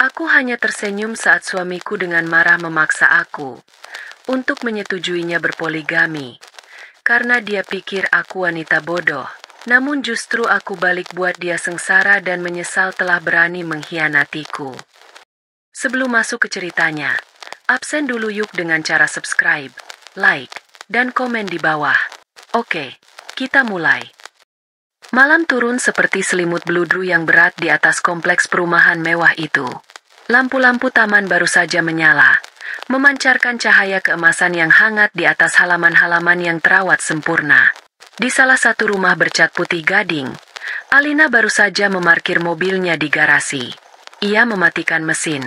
Aku hanya tersenyum saat suamiku dengan marah memaksa aku untuk menyetujuinya berpoligami, karena dia pikir aku wanita bodoh. Namun justru aku balik buat dia sengsara dan menyesal telah berani mengkhianatiku. Sebelum masuk ke ceritanya, absen dulu yuk dengan cara subscribe, like, dan komen di bawah. Oke, kita mulai. Malam turun seperti selimut beludru yang berat di atas kompleks perumahan mewah itu. Lampu-lampu taman baru saja menyala, memancarkan cahaya keemasan yang hangat di atas halaman-halaman yang terawat sempurna. Di salah satu rumah bercat putih gading, Alina baru saja memarkir mobilnya di garasi. Ia mematikan mesin,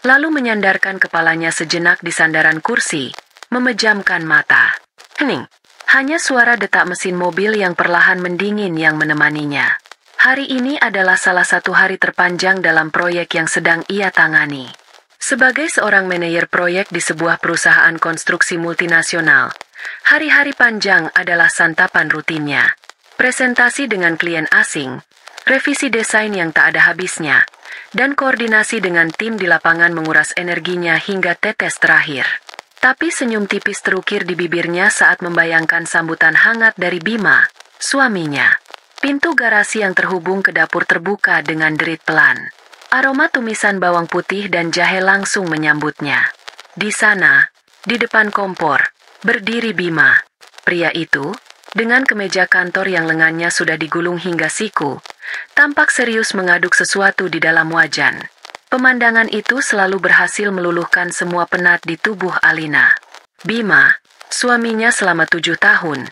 lalu menyandarkan kepalanya sejenak di sandaran kursi, memejamkan mata. Hening, hanya suara detak mesin mobil yang perlahan mendingin yang menemaninya. Hari ini adalah salah satu hari terpanjang dalam proyek yang sedang ia tangani. Sebagai seorang manajer proyek di sebuah perusahaan konstruksi multinasional, hari-hari panjang adalah santapan rutinnya. Presentasi dengan klien asing, revisi desain yang tak ada habisnya, dan koordinasi dengan tim di lapangan menguras energinya hingga tetes terakhir. Tapi senyum tipis terukir di bibirnya saat membayangkan sambutan hangat dari Bima, suaminya. Pintu garasi yang terhubung ke dapur terbuka dengan derit pelan. Aroma tumisan bawang putih dan jahe langsung menyambutnya. Di sana, di depan kompor, berdiri Bima. Pria itu, dengan kemeja kantor yang lengannya sudah digulung hingga siku, tampak serius mengaduk sesuatu di dalam wajan. Pemandangan itu selalu berhasil meluluhkan semua penat di tubuh Alina. Bima, suaminya selama 7 tahun,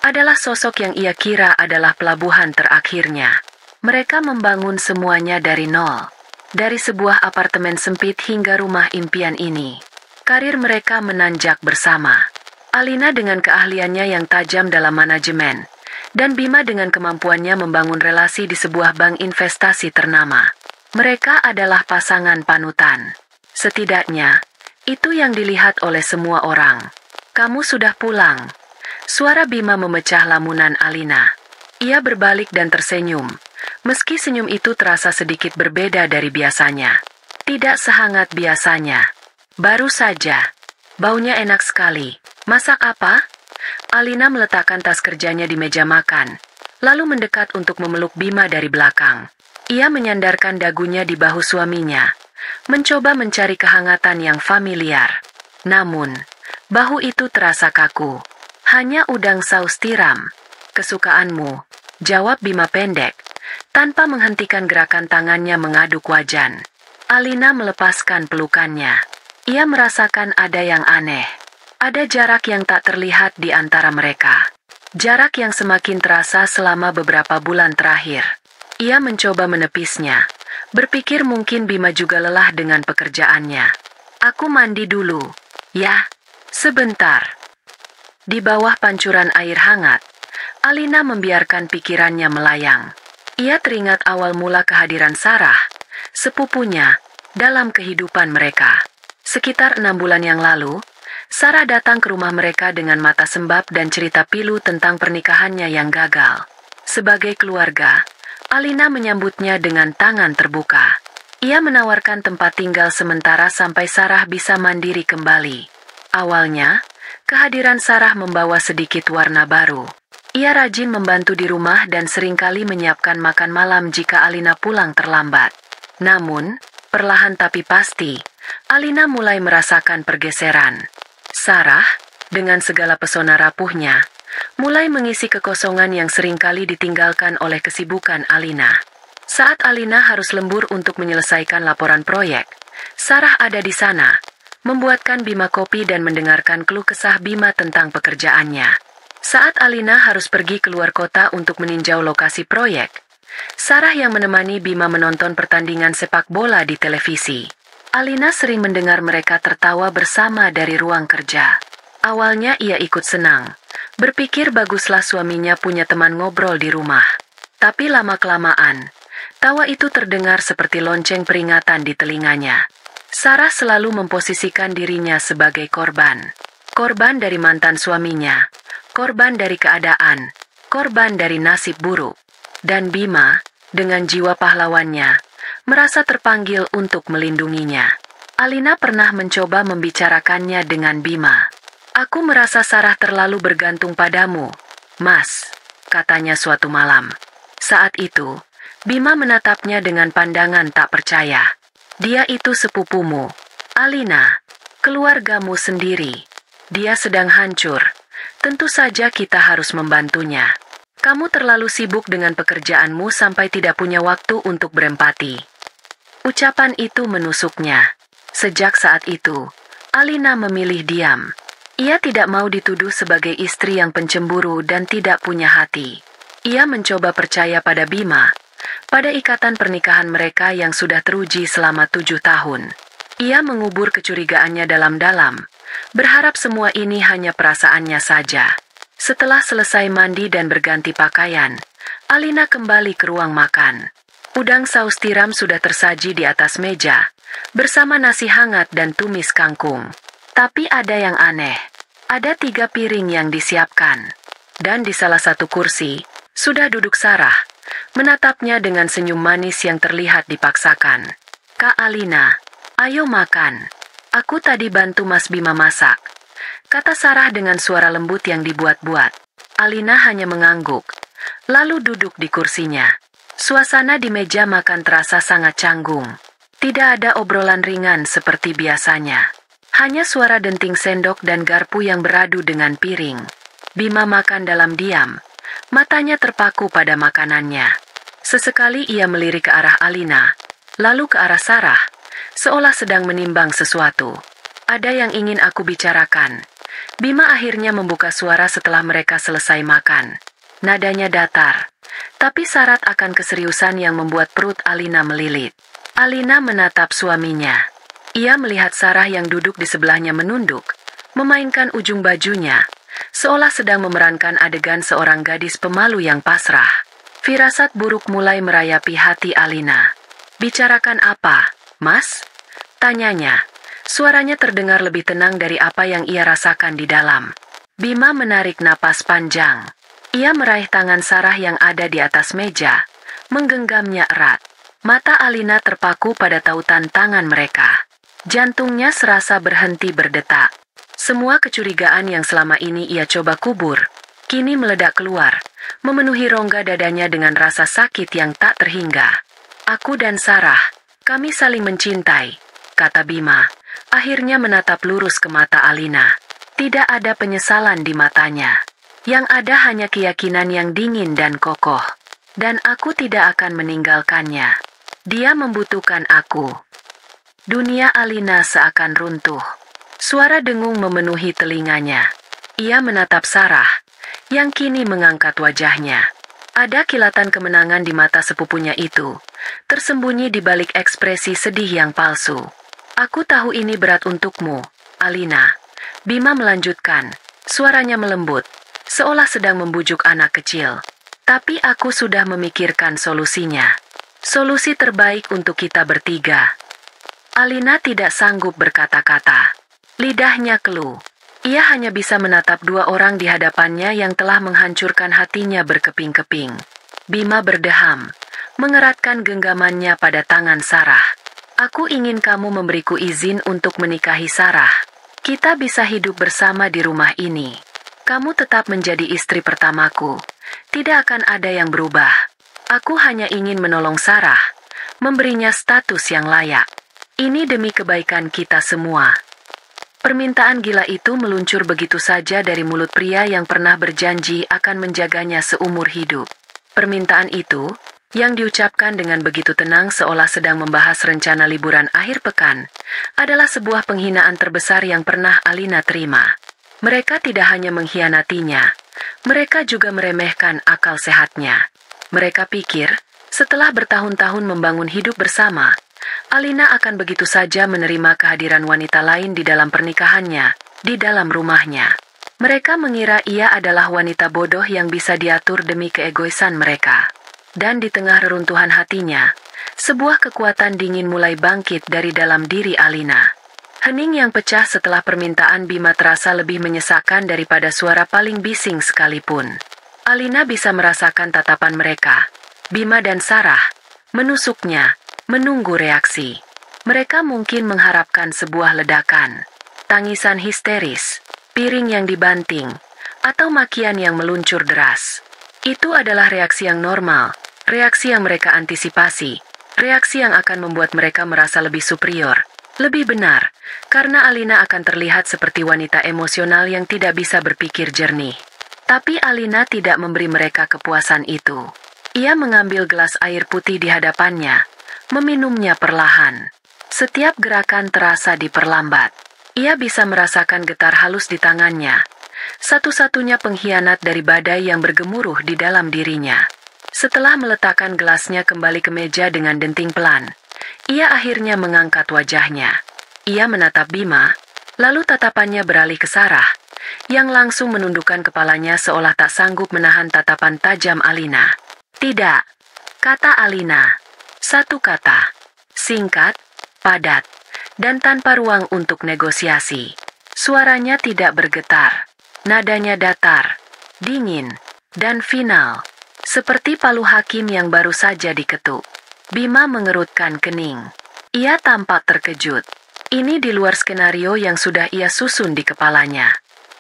adalah sosok yang ia kira adalah pelabuhan terakhirnya. Mereka membangun semuanya dari nol. Dari sebuah apartemen sempit hingga rumah impian ini. Karir mereka menanjak bersama. Alina dengan keahliannya yang tajam dalam manajemen, dan Bima dengan kemampuannya membangun relasi di sebuah bank investasi ternama. Mereka adalah pasangan panutan. Setidaknya, itu yang dilihat oleh semua orang. Kamu sudah pulang. Suara Bima memecah lamunan Alina. Ia berbalik dan tersenyum. Meski senyum itu terasa sedikit berbeda dari biasanya. Tidak sehangat biasanya. Baru saja. Baunya enak sekali. Masak apa? Alina meletakkan tas kerjanya di meja makan, lalu mendekat untuk memeluk Bima dari belakang. Ia menyandarkan dagunya di bahu suaminya, mencoba mencari kehangatan yang familiar. Namun, bahu itu terasa kaku. Hanya udang saus tiram. Kesukaanmu, jawab Bima pendek, tanpa menghentikan gerakan tangannya mengaduk wajan. Alina melepaskan pelukannya. Ia merasakan ada yang aneh. Ada jarak yang tak terlihat di antara mereka. Jarak yang semakin terasa selama beberapa bulan terakhir. Ia mencoba menepisnya. Berpikir mungkin Bima juga lelah dengan pekerjaannya. Aku mandi dulu. Ya, sebentar. Di bawah pancuran air hangat, Alina membiarkan pikirannya melayang. Ia teringat awal mula kehadiran Sarah, sepupunya, dalam kehidupan mereka. Sekitar 6 bulan yang lalu, Sarah datang ke rumah mereka dengan mata sembab dan cerita pilu tentang pernikahannya yang gagal. Sebagai keluarga, Alina menyambutnya dengan tangan terbuka. Ia menawarkan tempat tinggal sementara sampai Sarah bisa mandiri kembali. Awalnya, kehadiran Sarah membawa sedikit warna baru. Ia rajin membantu di rumah dan seringkali menyiapkan makan malam jika Alina pulang terlambat. Namun, perlahan tapi pasti, Alina mulai merasakan pergeseran. Sarah, dengan segala pesona rapuhnya, mulai mengisi kekosongan yang seringkali ditinggalkan oleh kesibukan Alina. Saat Alina harus lembur untuk menyelesaikan laporan proyek, Sarah ada di sana, membuatkan Bima kopi dan mendengarkan keluh kesah Bima tentang pekerjaannya. Saat Alina harus pergi keluar kota untuk meninjau lokasi proyek, Sarah yang menemani Bima menonton pertandingan sepak bola di televisi. Alina sering mendengar mereka tertawa bersama dari ruang kerja. Awalnya ia ikut senang, berpikir baguslah suaminya punya teman ngobrol di rumah. Tapi lama-kelamaan, tawa itu terdengar seperti lonceng peringatan di telinganya. Sarah selalu memposisikan dirinya sebagai korban. Korban dari mantan suaminya, korban dari keadaan, korban dari nasib buruk. Dan Bima, dengan jiwa pahlawannya, merasa terpanggil untuk melindunginya. Alina pernah mencoba membicarakannya dengan Bima. "Aku merasa Sarah terlalu bergantung padamu, Mas," katanya suatu malam. Saat itu, Bima menatapnya dengan pandangan tak percaya. "Dia itu sepupumu, Alina, keluargamu sendiri. Dia sedang hancur. Tentu saja kita harus membantunya. Kamu terlalu sibuk dengan pekerjaanmu sampai tidak punya waktu untuk berempati." Ucapan itu menusuknya. Sejak saat itu, Alina memilih diam. Ia tidak mau dituduh sebagai istri yang pencemburu dan tidak punya hati. Ia mencoba percaya pada Bima, pada ikatan pernikahan mereka yang sudah teruji selama 7 tahun. Ia mengubur kecurigaannya dalam-dalam, berharap semua ini hanya perasaannya saja. Setelah selesai mandi dan berganti pakaian, Alina kembali ke ruang makan. Udang saus tiram sudah tersaji di atas meja, bersama nasi hangat dan tumis kangkung. Tapi ada yang aneh. Ada 3 piring yang disiapkan. Dan di salah satu kursi, sudah duduk Sarah, menatapnya dengan senyum manis yang terlihat dipaksakan. "Kak Alina, ayo makan. Aku tadi bantu Mas Bima masak," kata Sarah dengan suara lembut yang dibuat-buat. Alina hanya mengangguk, lalu duduk di kursinya. Suasana di meja makan terasa sangat canggung. Tidak ada obrolan ringan seperti biasanya. Hanya suara denting sendok dan garpu yang beradu dengan piring. Bima makan dalam diam. Matanya terpaku pada makanannya. Sesekali ia melirik ke arah Alina, lalu ke arah Sarah, seolah sedang menimbang sesuatu. "Ada yang ingin aku bicarakan." Bima akhirnya membuka suara setelah mereka selesai makan. Nadanya datar, tapi syarat akan keseriusan yang membuat perut Alina melilit. Alina menatap suaminya. Ia melihat Sarah yang duduk di sebelahnya menunduk, memainkan ujung bajunya, seolah sedang memerankan adegan seorang gadis pemalu yang pasrah. Firasat buruk mulai merayapi hati Alina. "Bicarakan apa, Mas?" tanyanya. Suaranya terdengar lebih tenang dari apa yang ia rasakan di dalam. Bima menarik napas panjang. Ia meraih tangan Sarah yang ada di atas meja, menggenggamnya erat. Mata Alina terpaku pada tautan tangan mereka. Jantungnya serasa berhenti berdetak. Semua kecurigaan yang selama ini ia coba kubur, kini meledak keluar, memenuhi rongga dadanya dengan rasa sakit yang tak terhingga. "Aku dan Sarah, kami saling mencintai," kata Bima, akhirnya menatap lurus ke mata Alina. Tidak ada penyesalan di matanya. Yang ada hanya keyakinan yang dingin dan kokoh. "Dan aku tidak akan meninggalkannya. Dia membutuhkan aku." Dunia Alina seakan runtuh. Suara dengung memenuhi telinganya. Ia menatap Sarah, yang kini mengangkat wajahnya. Ada kilatan kemenangan di mata sepupunya itu, tersembunyi di balik ekspresi sedih yang palsu. "Aku tahu ini berat untukmu, Alina," Bima melanjutkan, suaranya melembut, seolah sedang membujuk anak kecil. "Tapi aku sudah memikirkan solusinya. Solusi terbaik untuk kita bertiga." Alina tidak sanggup berkata-kata. Lidahnya keluh. Ia hanya bisa menatap 2 orang di hadapannya yang telah menghancurkan hatinya berkeping-keping. Bima berdeham, mengeratkan genggamannya pada tangan Sarah. "Aku ingin kamu memberiku izin untuk menikahi Sarah. Kita bisa hidup bersama di rumah ini. Kamu tetap menjadi istri pertamaku. Tidak akan ada yang berubah. Aku hanya ingin menolong Sarah, memberinya status yang layak. Ini demi kebaikan kita semua." Permintaan gila itu meluncur begitu saja dari mulut pria yang pernah berjanji akan menjaganya seumur hidup. Permintaan itu, yang diucapkan dengan begitu tenang seolah sedang membahas rencana liburan akhir pekan, adalah sebuah penghinaan terbesar yang pernah Alina terima. Mereka tidak hanya mengkhianatinya, mereka juga meremehkan akal sehatnya. Mereka pikir, setelah bertahun-tahun membangun hidup bersama, Alina akan begitu saja menerima kehadiran wanita lain di dalam pernikahannya, di dalam rumahnya. Mereka mengira ia adalah wanita bodoh yang bisa diatur demi keegoisan mereka. Dan di tengah reruntuhan hatinya, sebuah kekuatan dingin mulai bangkit dari dalam diri Alina. Hening yang pecah setelah permintaan Bima terasa lebih menyesakkan daripada suara paling bising sekalipun. Alina bisa merasakan tatapan mereka, Bima dan Sarah, menusuknya, menunggu reaksi. Mereka mungkin mengharapkan sebuah ledakan, tangisan histeris, piring yang dibanting, atau makian yang meluncur deras. Itu adalah reaksi yang normal, reaksi yang mereka antisipasi, reaksi yang akan membuat mereka merasa lebih superior, lebih benar, karena Alina akan terlihat seperti wanita emosional yang tidak bisa berpikir jernih. Tapi Alina tidak memberi mereka kepuasan itu. Ia mengambil gelas air putih di hadapannya, meminumnya perlahan. Setiap gerakan terasa diperlambat. Ia bisa merasakan getar halus di tangannya. Satu-satunya pengkhianat dari badai yang bergemuruh di dalam dirinya. Setelah meletakkan gelasnya kembali ke meja dengan denting pelan, ia akhirnya mengangkat wajahnya. Ia menatap Bima, lalu tatapannya beralih ke Sarah, yang langsung menundukkan kepalanya seolah tak sanggup menahan tatapan tajam Alina. "Tidak," kata Alina. Satu kata, singkat, padat, dan tanpa ruang untuk negosiasi. Suaranya tidak bergetar, nadanya datar, dingin, dan final, seperti palu hakim yang baru saja diketuk. Bima mengerutkan kening. Ia tampak terkejut. Ini di luar skenario yang sudah ia susun di kepalanya.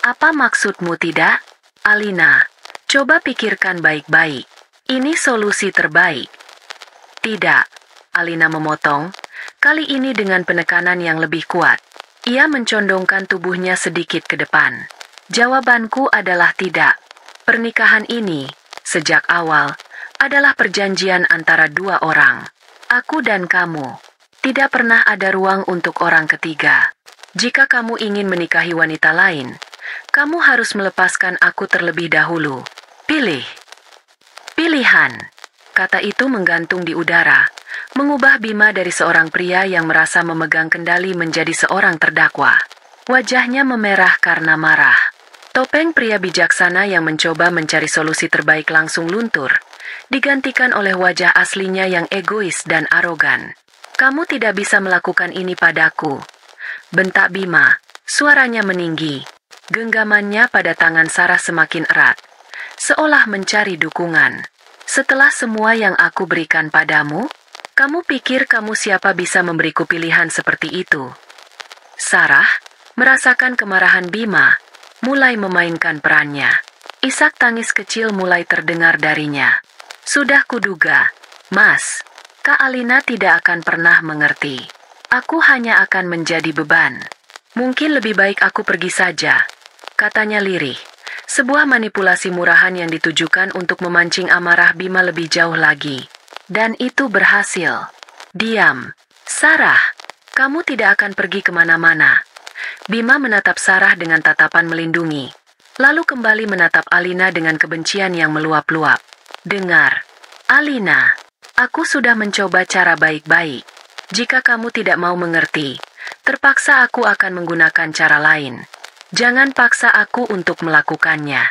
"Apa maksudmu tidak, Alina? Coba pikirkan baik-baik. Ini solusi terbaik." "Tidak," Alina memotong, kali ini dengan penekanan yang lebih kuat. Ia mencondongkan tubuhnya sedikit ke depan. "Jawabanku adalah tidak. Pernikahan ini, sejak awal, adalah perjanjian antara dua orang. Aku dan kamu. Tidak pernah ada ruang untuk orang ketiga. Jika kamu ingin menikahi wanita lain, kamu harus melepaskan aku terlebih dahulu. Pilih." "Pilihan," kata itu menggantung di udara, mengubah Bima dari seorang pria yang merasa memegang kendali menjadi seorang terdakwa. Wajahnya memerah karena marah. Topeng pria bijaksana yang mencoba mencari solusi terbaik langsung luntur, digantikan oleh wajah aslinya yang egois dan arogan. "Kamu tidak bisa melakukan ini padaku," bentak Bima, suaranya meninggi. Genggamannya pada tangan Sarah semakin erat, seolah mencari dukungan. "Setelah semua yang aku berikan padamu, kamu pikir kamu siapa bisa memberiku pilihan seperti itu?" Sarah, merasakan kemarahan Bima, mulai memainkan perannya. Isak tangis kecil mulai terdengar darinya. "Sudah kuduga, Mas. Kak Alina tidak akan pernah mengerti. Aku hanya akan menjadi beban. Mungkin lebih baik aku pergi saja," katanya lirih. Sebuah manipulasi murahan yang ditujukan untuk memancing amarah Bima lebih jauh lagi. Dan itu berhasil. "Diam, Sarah. Kamu tidak akan pergi kemana-mana." Bima menatap Sarah dengan tatapan melindungi, lalu kembali menatap Alina dengan kebencian yang meluap-luap. "Dengar, Alina. Aku sudah mencoba cara baik-baik. Jika kamu tidak mau mengerti, terpaksa aku akan menggunakan cara lain. Jangan paksa aku untuk melakukannya."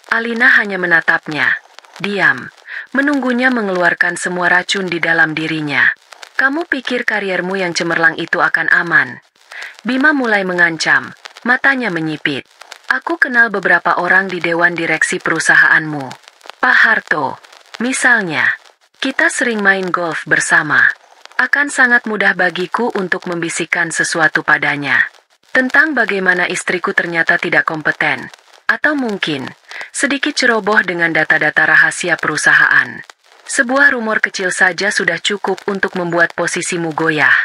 Alina hanya menatapnya, diam, menunggunya mengeluarkan semua racun di dalam dirinya. "Kamu pikir kariermu yang cemerlang itu akan aman?" Bima mulai mengancam, matanya menyipit. "Aku kenal beberapa orang di dewan direksi perusahaanmu. Pak Harto, misalnya. Kita sering main golf bersama. Akan sangat mudah bagiku untuk membisikkan sesuatu padanya. Tentang bagaimana istriku ternyata tidak kompeten. Atau mungkin, sedikit ceroboh dengan data-data rahasia perusahaan. Sebuah rumor kecil saja sudah cukup untuk membuat posisimu goyah."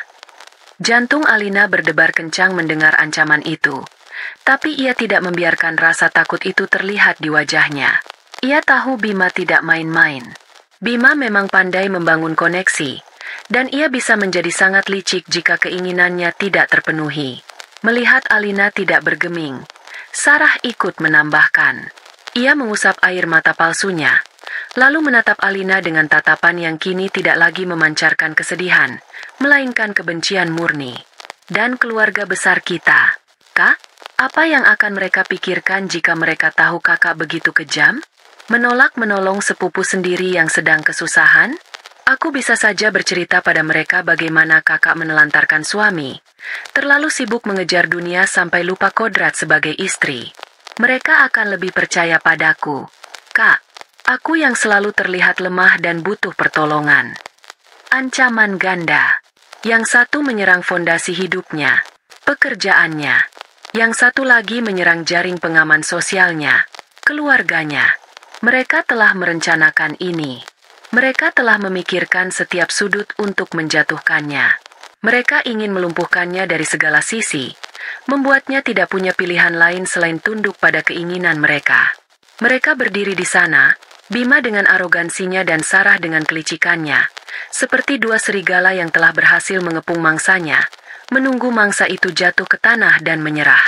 Jantung Alina berdebar kencang mendengar ancaman itu. Tapi ia tidak membiarkan rasa takut itu terlihat di wajahnya. Ia tahu Bima tidak main-main. Bima memang pandai membangun koneksi, dan ia bisa menjadi sangat licik jika keinginannya tidak terpenuhi. Melihat Alina tidak bergeming, Sarah ikut menambahkan. Ia mengusap air mata palsunya, lalu menatap Alina dengan tatapan yang kini tidak lagi memancarkan kesedihan, melainkan kebencian murni. "Dan keluarga besar kita, Kak? Apa yang akan mereka pikirkan jika mereka tahu kakak begitu kejam? Menolak menolong sepupu sendiri yang sedang kesusahan? Aku bisa saja bercerita pada mereka bagaimana kakak menelantarkan suami. Terlalu sibuk mengejar dunia sampai lupa kodrat sebagai istri. Mereka akan lebih percaya padaku. Kak, aku yang selalu terlihat lemah dan butuh pertolongan." Ancaman ganda. Yang satu menyerang fondasi hidupnya, pekerjaannya. Yang satu lagi menyerang jaring pengaman sosialnya, keluarganya. Mereka telah merencanakan ini. Mereka telah memikirkan setiap sudut untuk menjatuhkannya. Mereka ingin melumpuhkannya dari segala sisi, membuatnya tidak punya pilihan lain selain tunduk pada keinginan mereka. Mereka berdiri di sana, Bima dengan arogansinya dan Sarah dengan kelicikannya, seperti dua serigala yang telah berhasil mengepung mangsanya, menunggu mangsa itu jatuh ke tanah dan menyerah.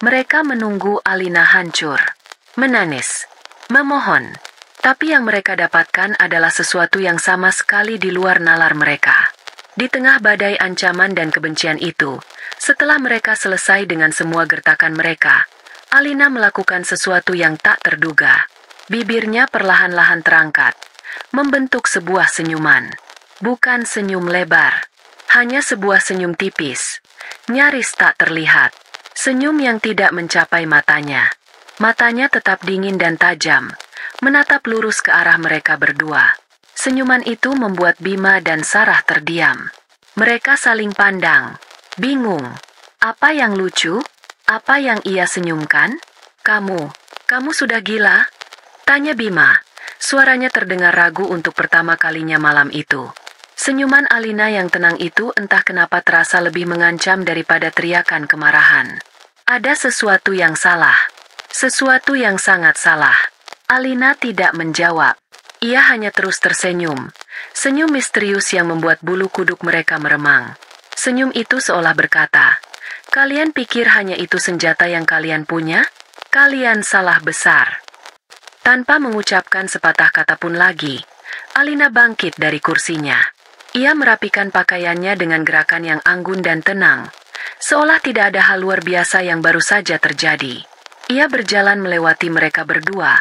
Mereka menunggu Alina hancur, menangis, memohon. Tapi yang mereka dapatkan adalah sesuatu yang sama sekali di luar nalar mereka. Di tengah badai ancaman dan kebencian itu, setelah mereka selesai dengan semua gertakan mereka, Alina melakukan sesuatu yang tak terduga. Bibirnya perlahan-lahan terangkat, membentuk sebuah senyuman. Bukan senyum lebar, hanya sebuah senyum tipis, nyaris tak terlihat. Senyum yang tidak mencapai matanya. Matanya tetap dingin dan tajam, menatap lurus ke arah mereka berdua. Senyuman itu membuat Bima dan Sarah terdiam. Mereka saling pandang, bingung. Apa yang lucu? Apa yang ia senyumkan? Kamu sudah gila? Tanya Bima. Suaranya terdengar ragu untuk pertama kalinya malam itu. Senyuman Alina yang tenang itu entah kenapa terasa lebih mengancam daripada teriakan kemarahan. Ada sesuatu yang salah. Sesuatu yang sangat salah. Alina tidak menjawab. Ia hanya terus tersenyum. Senyum misterius yang membuat bulu kuduk mereka meremang. Senyum itu seolah berkata, "Kalian pikir hanya itu senjata yang kalian punya? Kalian salah besar." Tanpa mengucapkan sepatah kata pun lagi, Alina bangkit dari kursinya. Ia merapikan pakaiannya dengan gerakan yang anggun dan tenang, seolah tidak ada hal luar biasa yang baru saja terjadi. Ia berjalan melewati mereka berdua,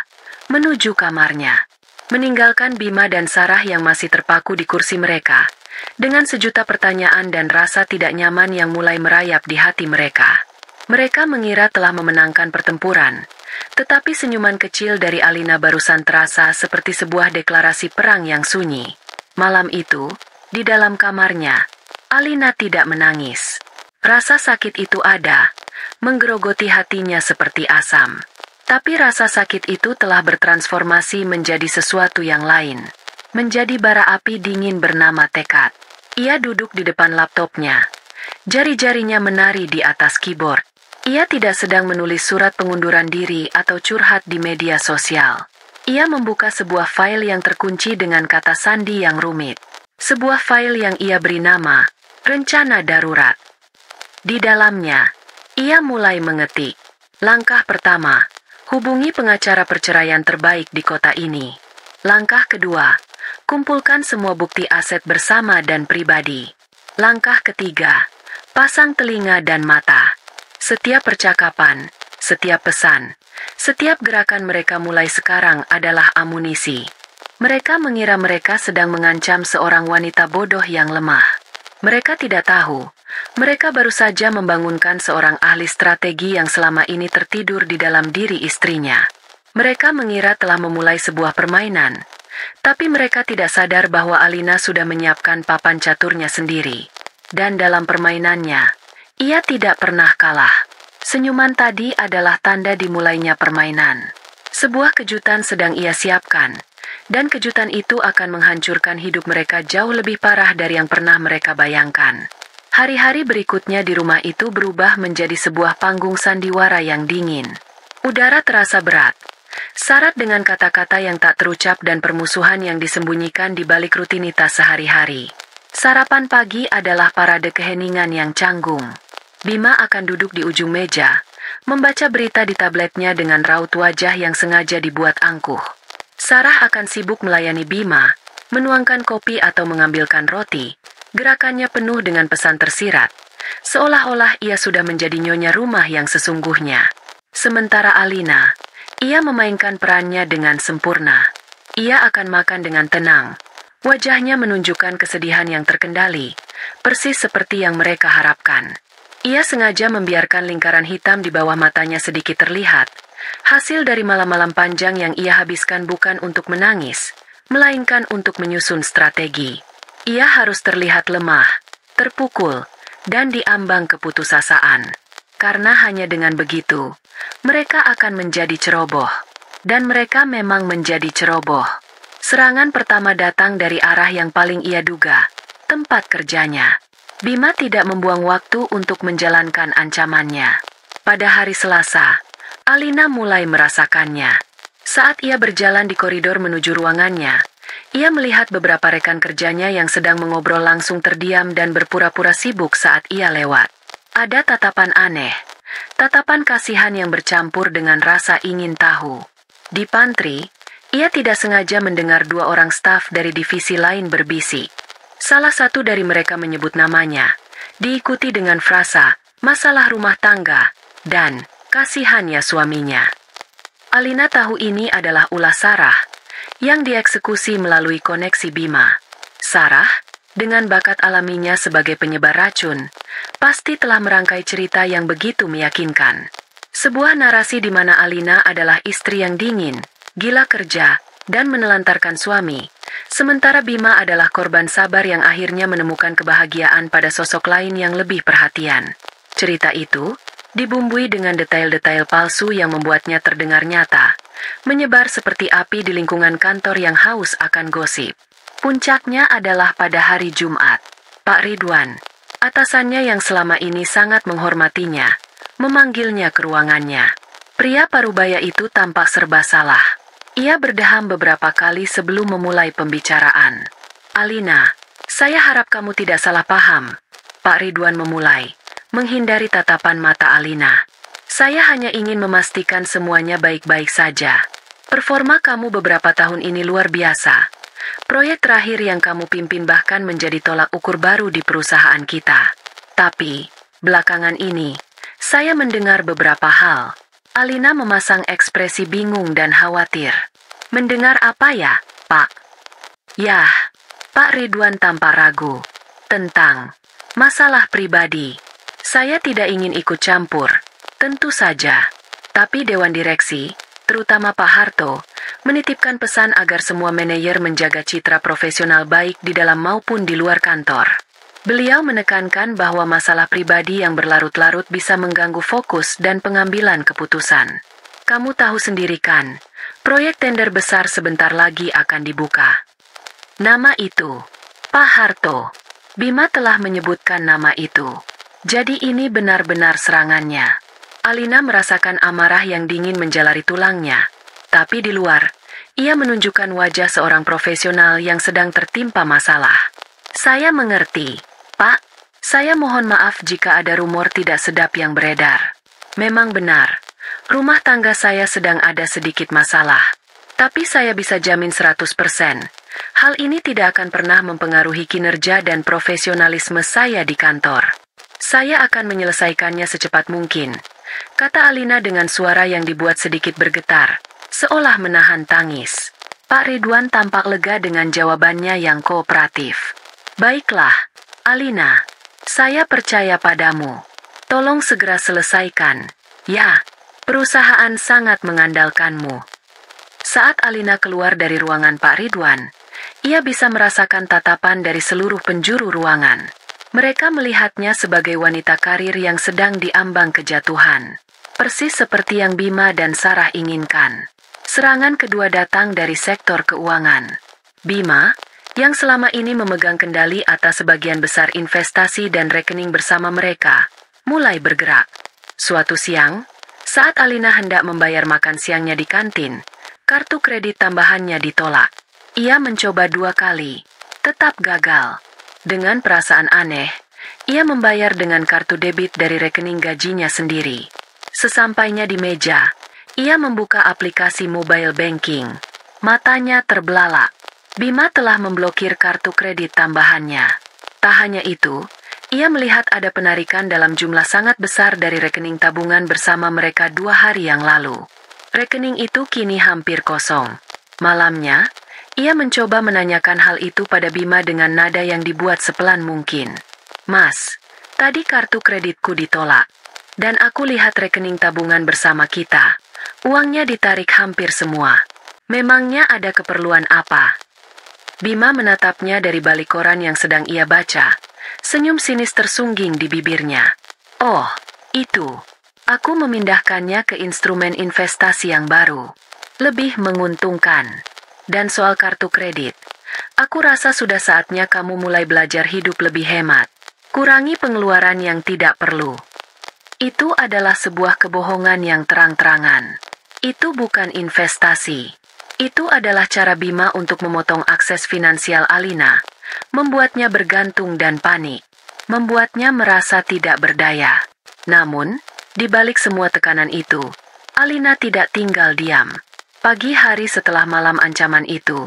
menuju kamarnya, meninggalkan Bima dan Sarah yang masih terpaku di kursi mereka, dengan sejuta pertanyaan dan rasa tidak nyaman yang mulai merayap di hati mereka. Mereka mengira telah memenangkan pertempuran, tetapi senyuman kecil dari Alina barusan terasa seperti sebuah deklarasi perang yang sunyi. Malam itu, di dalam kamarnya, Alina tidak menangis. Rasa sakit itu ada, menggerogoti hatinya seperti asam. Tapi rasa sakit itu telah bertransformasi menjadi sesuatu yang lain. Menjadi bara api dingin bernama tekad. Ia duduk di depan laptopnya. Jari-jarinya menari di atas keyboard. Ia tidak sedang menulis surat pengunduran diri atau curhat di media sosial. Ia membuka sebuah file yang terkunci dengan kata sandi yang rumit. Sebuah file yang ia beri nama, Rencana Darurat. Di dalamnya, ia mulai mengetik. Langkah pertama, hubungi pengacara perceraian terbaik di kota ini. Langkah kedua, kumpulkan semua bukti aset bersama dan pribadi. Langkah ketiga, pasang telinga dan mata. Setiap percakapan, setiap pesan, setiap gerakan mereka mulai sekarang adalah amunisi. Mereka mengira mereka sedang mengancam seorang wanita bodoh yang lemah. Mereka tidak tahu, mereka baru saja membangunkan seorang ahli strategi yang selama ini tertidur di dalam diri istrinya. Mereka mengira telah memulai sebuah permainan, tapi mereka tidak sadar bahwa Alina sudah menyiapkan papan caturnya sendiri. Dan dalam permainannya, ia tidak pernah kalah. Senyuman tadi adalah tanda dimulainya permainan. Sebuah kejutan sedang ia siapkan, dan kejutan itu akan menghancurkan hidup mereka jauh lebih parah dari yang pernah mereka bayangkan. Hari-hari berikutnya di rumah itu berubah menjadi sebuah panggung sandiwara yang dingin. Udara terasa berat, syarat dengan kata-kata yang tak terucap dan permusuhan yang disembunyikan di balik rutinitas sehari-hari. Sarapan pagi adalah parade keheningan yang canggung. Bima akan duduk di ujung meja, membaca berita di tabletnya dengan raut wajah yang sengaja dibuat angkuh. Sarah akan sibuk melayani Bima, menuangkan kopi atau mengambilkan roti. Gerakannya penuh dengan pesan tersirat, seolah-olah ia sudah menjadi nyonya rumah yang sesungguhnya. Sementara Alina, ia memainkan perannya dengan sempurna. Ia akan makan dengan tenang. Wajahnya menunjukkan kesedihan yang terkendali, persis seperti yang mereka harapkan. Ia sengaja membiarkan lingkaran hitam di bawah matanya sedikit terlihat. Hasil dari malam-malam panjang yang ia habiskan bukan untuk menangis, melainkan untuk menyusun strategi. Ia harus terlihat lemah, terpukul, dan diambang keputusasaan. Karena hanya dengan begitu, mereka akan menjadi ceroboh. Dan mereka memang menjadi ceroboh. Serangan pertama datang dari arah yang paling ia duga, tempat kerjanya. Bima tidak membuang waktu untuk menjalankan ancamannya. Pada hari Selasa, Alina mulai merasakannya. Saat ia berjalan di koridor menuju ruangannya, ia melihat beberapa rekan kerjanya yang sedang mengobrol langsung terdiam dan berpura-pura sibuk saat ia lewat. Ada tatapan aneh, tatapan kasihan yang bercampur dengan rasa ingin tahu. Di pantry, ia tidak sengaja mendengar dua orang staf dari divisi lain berbisik. Salah satu dari mereka menyebut namanya, diikuti dengan frasa, masalah rumah tangga, dan kasihannya suaminya. Alina tahu ini adalah ulah Sarah, yang dieksekusi melalui koneksi Bima. Sarah, dengan bakat alaminya sebagai penyebar racun, pasti telah merangkai cerita yang begitu meyakinkan. Sebuah narasi di mana Alina adalah istri yang dingin, gila kerja, dan menelantarkan suami, sementara Bima adalah korban sabar yang akhirnya menemukan kebahagiaan pada sosok lain yang lebih perhatian. Cerita itu dibumbui dengan detail-detail palsu yang membuatnya terdengar nyata, menyebar seperti api di lingkungan kantor yang haus akan gosip. Puncaknya adalah pada hari Jumat. Pak Ridwan, atasannya yang selama ini sangat menghormatinya, memanggilnya ke ruangannya. Pria parubaya itu tampak serba salah. Ia berdeham beberapa kali sebelum memulai pembicaraan. Alina, saya harap kamu tidak salah paham. Pak Ridwan memulai, menghindari tatapan mata Alina. Saya hanya ingin memastikan semuanya baik-baik saja. Performa kamu beberapa tahun ini luar biasa. Proyek terakhir yang kamu pimpin bahkan menjadi tolak ukur baru di perusahaan kita. Tapi, belakangan ini, saya mendengar beberapa hal. Alina memasang ekspresi bingung dan khawatir. Mendengar apa ya, Pak? Yah, Pak Ridwan tanpa ragu. Tentang masalah pribadi. Saya tidak ingin ikut campur, tentu saja. Tapi Dewan Direksi, terutama Pak Harto, menitipkan pesan agar semua manajer menjaga citra profesional baik di dalam maupun di luar kantor. Beliau menekankan bahwa masalah pribadi yang berlarut-larut bisa mengganggu fokus dan pengambilan keputusan. Kamu tahu sendiri kan, proyek tender besar sebentar lagi akan dibuka. Nama itu, Pak Harto. Bima telah menyebutkan nama itu. Jadi ini benar-benar serangannya. Alina merasakan amarah yang dingin menjalari tulangnya. Tapi di luar, ia menunjukkan wajah seorang profesional yang sedang tertimpa masalah. Saya mengerti, Pak. Saya mohon maaf jika ada rumor tidak sedap yang beredar. Memang benar, rumah tangga saya sedang ada sedikit masalah. Tapi saya bisa jamin 100%. Hal ini tidak akan pernah mempengaruhi kinerja dan profesionalisme saya di kantor. Saya akan menyelesaikannya secepat mungkin, kata Alina dengan suara yang dibuat sedikit bergetar, seolah menahan tangis. Pak Ridwan tampak lega dengan jawabannya yang kooperatif. Baiklah, Alina, saya percaya padamu. Tolong segera selesaikan. Ya, perusahaan sangat mengandalkanmu. Saat Alina keluar dari ruangan Pak Ridwan, ia bisa merasakan tatapan dari seluruh penjuru ruangan. Mereka melihatnya sebagai wanita karir yang sedang diambang kejatuhan. Persis seperti yang Bima dan Sarah inginkan. Serangan kedua datang dari sektor keuangan. Bima, yang selama ini memegang kendali atas sebagian besar investasi dan rekening bersama mereka, mulai bergerak. Suatu siang, saat Alina hendak membayar makan siangnya di kantin, kartu kredit tambahannya ditolak. Ia mencoba 2 kali, tetap gagal. Dengan perasaan aneh, ia membayar dengan kartu debit dari rekening gajinya sendiri. Sesampainya di meja, ia membuka aplikasi mobile banking. Matanya terbelalak. Bima telah memblokir kartu kredit tambahannya. Tak hanya itu, ia melihat ada penarikan dalam jumlah sangat besar dari rekening tabungan bersama mereka 2 hari yang lalu. Rekening itu kini hampir kosong. Malamnya, ia mencoba menanyakan hal itu pada Bima dengan nada yang dibuat sepelan mungkin. Mas, tadi kartu kreditku ditolak. Dan aku lihat rekening tabungan bersama kita. Uangnya ditarik hampir semua. Memangnya ada keperluan apa? Bima menatapnya dari balik koran yang sedang ia baca. Senyum sinis tersungging di bibirnya. Oh, itu. Aku memindahkannya ke instrumen investasi yang baru. Lebih menguntungkan. Dan soal kartu kredit. Aku rasa sudah saatnya kamu mulai belajar hidup lebih hemat. Kurangi pengeluaran yang tidak perlu. Itu adalah sebuah kebohongan yang terang-terangan. Itu bukan investasi. Itu adalah cara Bima untuk memotong akses finansial Alina, membuatnya bergantung dan panik, membuatnya merasa tidak berdaya. Namun, di balik semua tekanan itu, Alina tidak tinggal diam. Pagi hari setelah malam ancaman itu,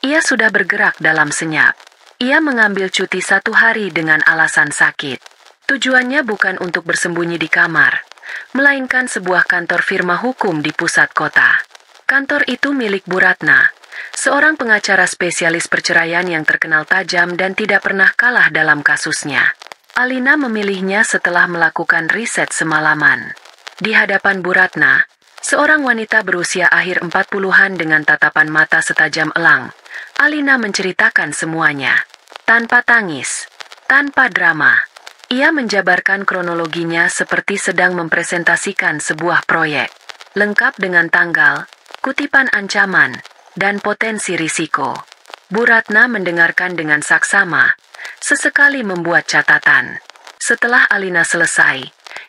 ia sudah bergerak dalam senyap. Ia mengambil cuti 1 hari dengan alasan sakit. Tujuannya bukan untuk bersembunyi di kamar, melainkan sebuah kantor firma hukum di pusat kota. Kantor itu milik Bu Ratna, seorang pengacara spesialis perceraian yang terkenal tajam dan tidak pernah kalah dalam kasusnya. Alina memilihnya setelah melakukan riset semalaman. Di hadapan Bu Ratna, seorang wanita berusia akhir 40-an dengan tatapan mata setajam elang, Alina menceritakan semuanya. Tanpa tangis, tanpa drama. Ia menjabarkan kronologinya seperti sedang mempresentasikan sebuah proyek, lengkap dengan tanggal, kutipan ancaman, dan potensi risiko. Bu Ratna mendengarkan dengan saksama, sesekali membuat catatan. Setelah Alina selesai,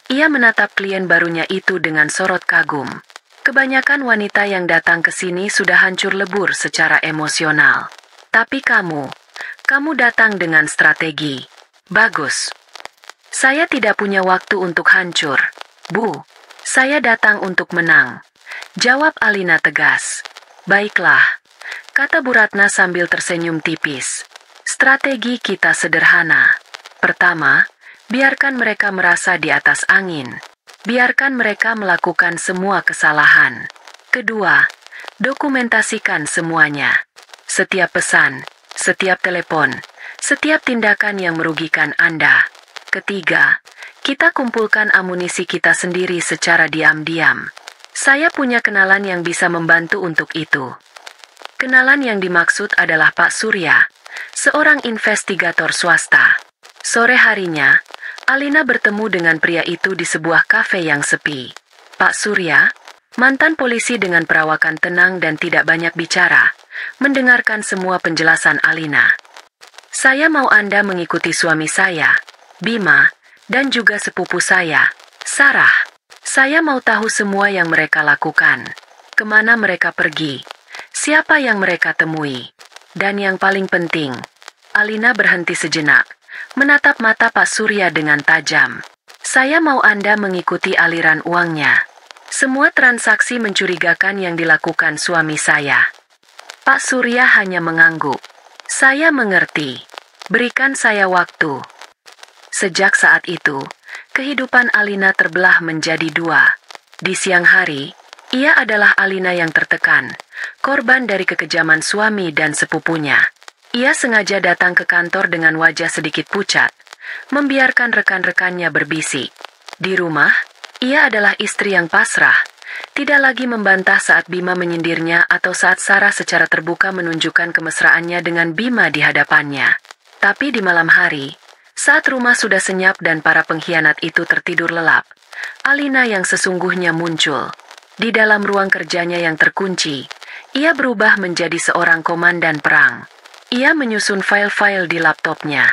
ia menatap klien barunya itu dengan sorot kagum. Kebanyakan wanita yang datang ke sini sudah hancur lebur secara emosional. Tapi kamu datang dengan strategi. Bagus. Saya tidak punya waktu untuk hancur, Bu. Saya datang untuk menang. Jawab Alina tegas. Baiklah, kata Bu Ratna sambil tersenyum tipis. Strategi kita sederhana. Pertama, biarkan mereka merasa di atas angin. Biarkan mereka melakukan semua kesalahan. Kedua, dokumentasikan semuanya. Setiap pesan, setiap telepon, setiap tindakan yang merugikan Anda. Ketiga, kita kumpulkan amunisi kita sendiri secara diam-diam. Saya punya kenalan yang bisa membantu untuk itu. Kenalan yang dimaksud adalah Pak Surya, seorang investigator swasta. Sore harinya, Alina bertemu dengan pria itu di sebuah kafe yang sepi. Pak Surya, mantan polisi dengan perawakan tenang dan tidak banyak bicara, mendengarkan semua penjelasan Alina. Saya mau Anda mengikuti suami saya, Bima, dan juga sepupu saya, Sarah. Saya mau tahu semua yang mereka lakukan, kemana mereka pergi, siapa yang mereka temui. Dan yang paling penting, Alina berhenti sejenak, menatap mata Pak Surya dengan tajam. Saya mau Anda mengikuti aliran uangnya. Semua transaksi mencurigakan yang dilakukan suami saya. Pak Surya hanya mengangguk. Saya mengerti. Berikan saya waktu. Sejak saat itu, kehidupan Alina terbelah menjadi 2. Di siang hari, ia adalah Alina yang tertekan, korban dari kekejaman suami dan sepupunya. Ia sengaja datang ke kantor dengan wajah sedikit pucat, membiarkan rekan-rekannya berbisik. Di rumah, ia adalah istri yang pasrah, tidak lagi membantah saat Bima menyindirnya atau saat Sarah secara terbuka menunjukkan kemesraannya dengan Bima di hadapannya. Tapi di malam hari, saat rumah sudah senyap dan para pengkhianat itu tertidur lelap, Alina yang sesungguhnya muncul. Di dalam ruang kerjanya yang terkunci, ia berubah menjadi seorang komandan perang. Ia menyusun file-file di laptopnya.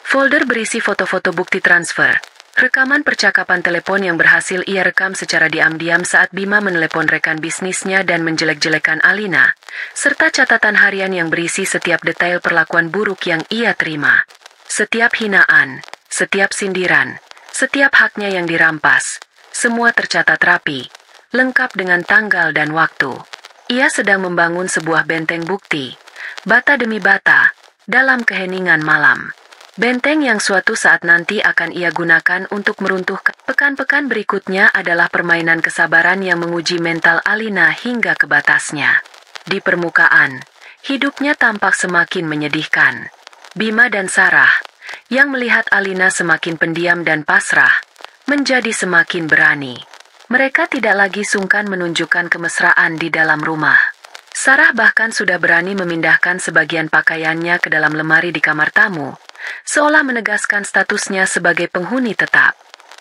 Folder berisi foto-foto bukti transfer, rekaman percakapan telepon yang berhasil ia rekam secara diam-diam saat Bima menelepon rekan bisnisnya dan menjelek-jelekan Alina, serta catatan harian yang berisi setiap detail perlakuan buruk yang ia terima. Setiap hinaan, setiap sindiran, setiap haknya yang dirampas, semua tercatat rapi, lengkap dengan tanggal dan waktu. Ia sedang membangun sebuah benteng bukti, bata demi bata, dalam keheningan malam. Benteng yang suatu saat nanti akan ia gunakan untuk meruntuhkan. Pekan-pekan berikutnya adalah permainan kesabaran yang menguji mental Alina hingga ke batasnya. Di permukaan, hidupnya tampak semakin menyedihkan. Bima dan Sarah, yang melihat Alina semakin pendiam dan pasrah, menjadi semakin berani. Mereka tidak lagi sungkan menunjukkan kemesraan di dalam rumah. Sarah bahkan sudah berani memindahkan sebagian pakaiannya ke dalam lemari di kamar tamu, seolah menegaskan statusnya sebagai penghuni tetap.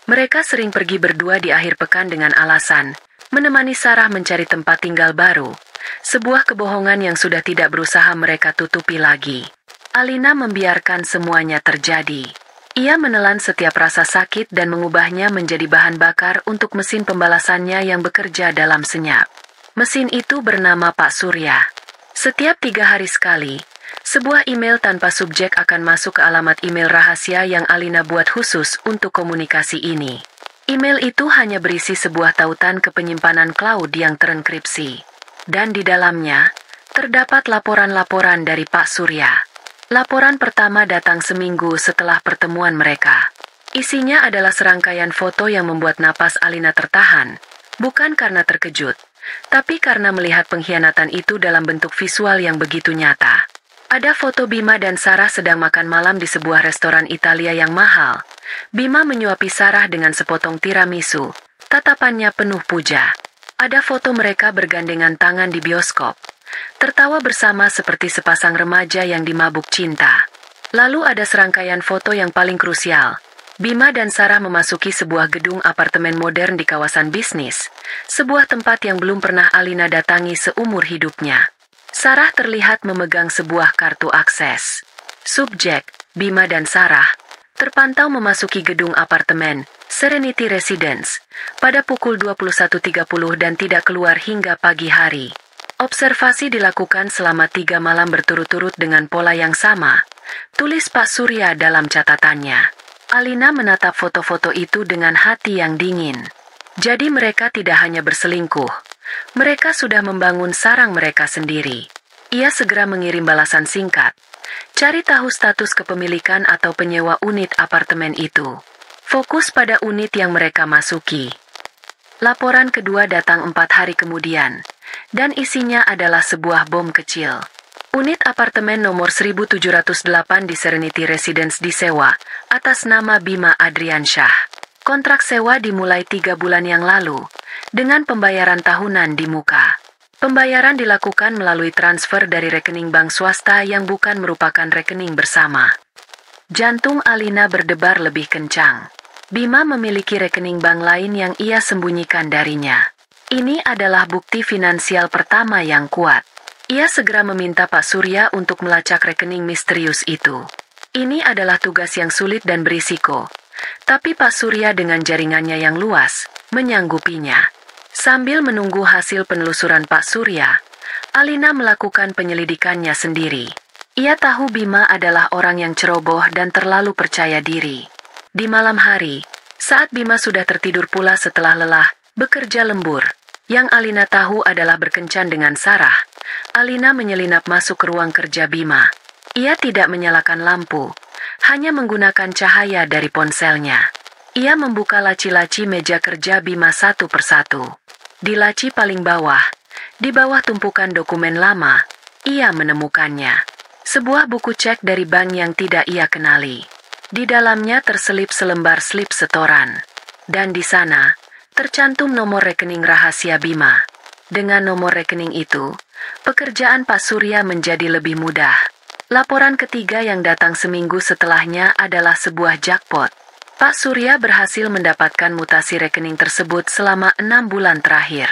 Mereka sering pergi berdua di akhir pekan dengan alasan menemani Sarah mencari tempat tinggal baru, sebuah kebohongan yang sudah tidak berusaha mereka tutupi lagi. Alina membiarkan semuanya terjadi. Ia menelan setiap rasa sakit dan mengubahnya menjadi bahan bakar untuk mesin pembalasannya yang bekerja dalam senyap. Mesin itu bernama Pak Surya. Setiap 3 hari sekali, sebuah email tanpa subjek akan masuk ke alamat email rahasia yang Alina buat khusus untuk komunikasi ini. Email itu hanya berisi sebuah tautan ke penyimpanan cloud yang terenkripsi. Dan di dalamnya, terdapat laporan-laporan dari Pak Surya. Laporan pertama datang seminggu setelah pertemuan mereka. Isinya adalah serangkaian foto yang membuat napas Alina tertahan, bukan karena terkejut, tapi karena melihat pengkhianatan itu dalam bentuk visual yang begitu nyata. Ada foto Bima dan Sarah sedang makan malam di sebuah restoran Italia yang mahal. Bima menyuapi Sarah dengan sepotong tiramisu. Tatapannya penuh puja. Ada foto mereka bergandengan tangan di bioskop, tertawa bersama seperti sepasang remaja yang dimabuk cinta. Lalu ada serangkaian foto yang paling krusial. Bima dan Sarah memasuki sebuah gedung apartemen modern di kawasan bisnis, sebuah tempat yang belum pernah Alina datangi seumur hidupnya. Sarah terlihat memegang sebuah kartu akses. Subjek, Bima dan Sarah, terpantau memasuki gedung apartemen, Serenity Residence, pada pukul 21.30 dan tidak keluar hingga pagi hari. Observasi dilakukan selama 3 malam berturut-turut dengan pola yang sama, tulis Pak Surya dalam catatannya. Alina menatap foto-foto itu dengan hati yang dingin. Jadi mereka tidak hanya berselingkuh, mereka sudah membangun sarang mereka sendiri. Ia segera mengirim balasan singkat. Cari tahu status kepemilikan atau penyewa unit apartemen itu. Fokus pada unit yang mereka masuki. Laporan kedua datang 4 hari kemudian, dan isinya adalah sebuah bom kecil. Unit apartemen nomor 1708 di Serenity Residence disewa, atas nama Bima Adriansyah. Kontrak sewa dimulai 3 bulan yang lalu, dengan pembayaran tahunan di muka. Pembayaran dilakukan melalui transfer dari rekening bank swasta yang bukan merupakan rekening bersama. Jantung Alina berdebar lebih kencang. Bima memiliki rekening bank lain yang ia sembunyikan darinya. Ini adalah bukti finansial pertama yang kuat. Ia segera meminta Pak Surya untuk melacak rekening misterius itu. Ini adalah tugas yang sulit dan berisiko. Tapi Pak Surya dengan jaringannya yang luas, menyanggupinya. Sambil menunggu hasil penelusuran Pak Surya, Alina melakukan penyelidikannya sendiri. Ia tahu Bima adalah orang yang ceroboh dan terlalu percaya diri. Di malam hari, saat Bima sudah tertidur pula setelah lelah, bekerja lembur, yang Alina tahu adalah berkencan dengan Sarah, Alina menyelinap masuk ke ruang kerja Bima. Ia tidak menyalakan lampu, hanya menggunakan cahaya dari ponselnya. Ia membuka laci-laci meja kerja Bima satu persatu. Di laci paling bawah, di bawah tumpukan dokumen lama, ia menemukannya. Sebuah buku cek dari bank yang tidak ia kenali. Di dalamnya terselip selembar slip setoran. Dan di sana, tercantum nomor rekening rahasia Bima. Dengan nomor rekening itu, pekerjaan Pak Surya menjadi lebih mudah. Laporan ketiga yang datang seminggu setelahnya adalah sebuah jackpot. Pak Surya berhasil mendapatkan mutasi rekening tersebut selama 6 bulan terakhir.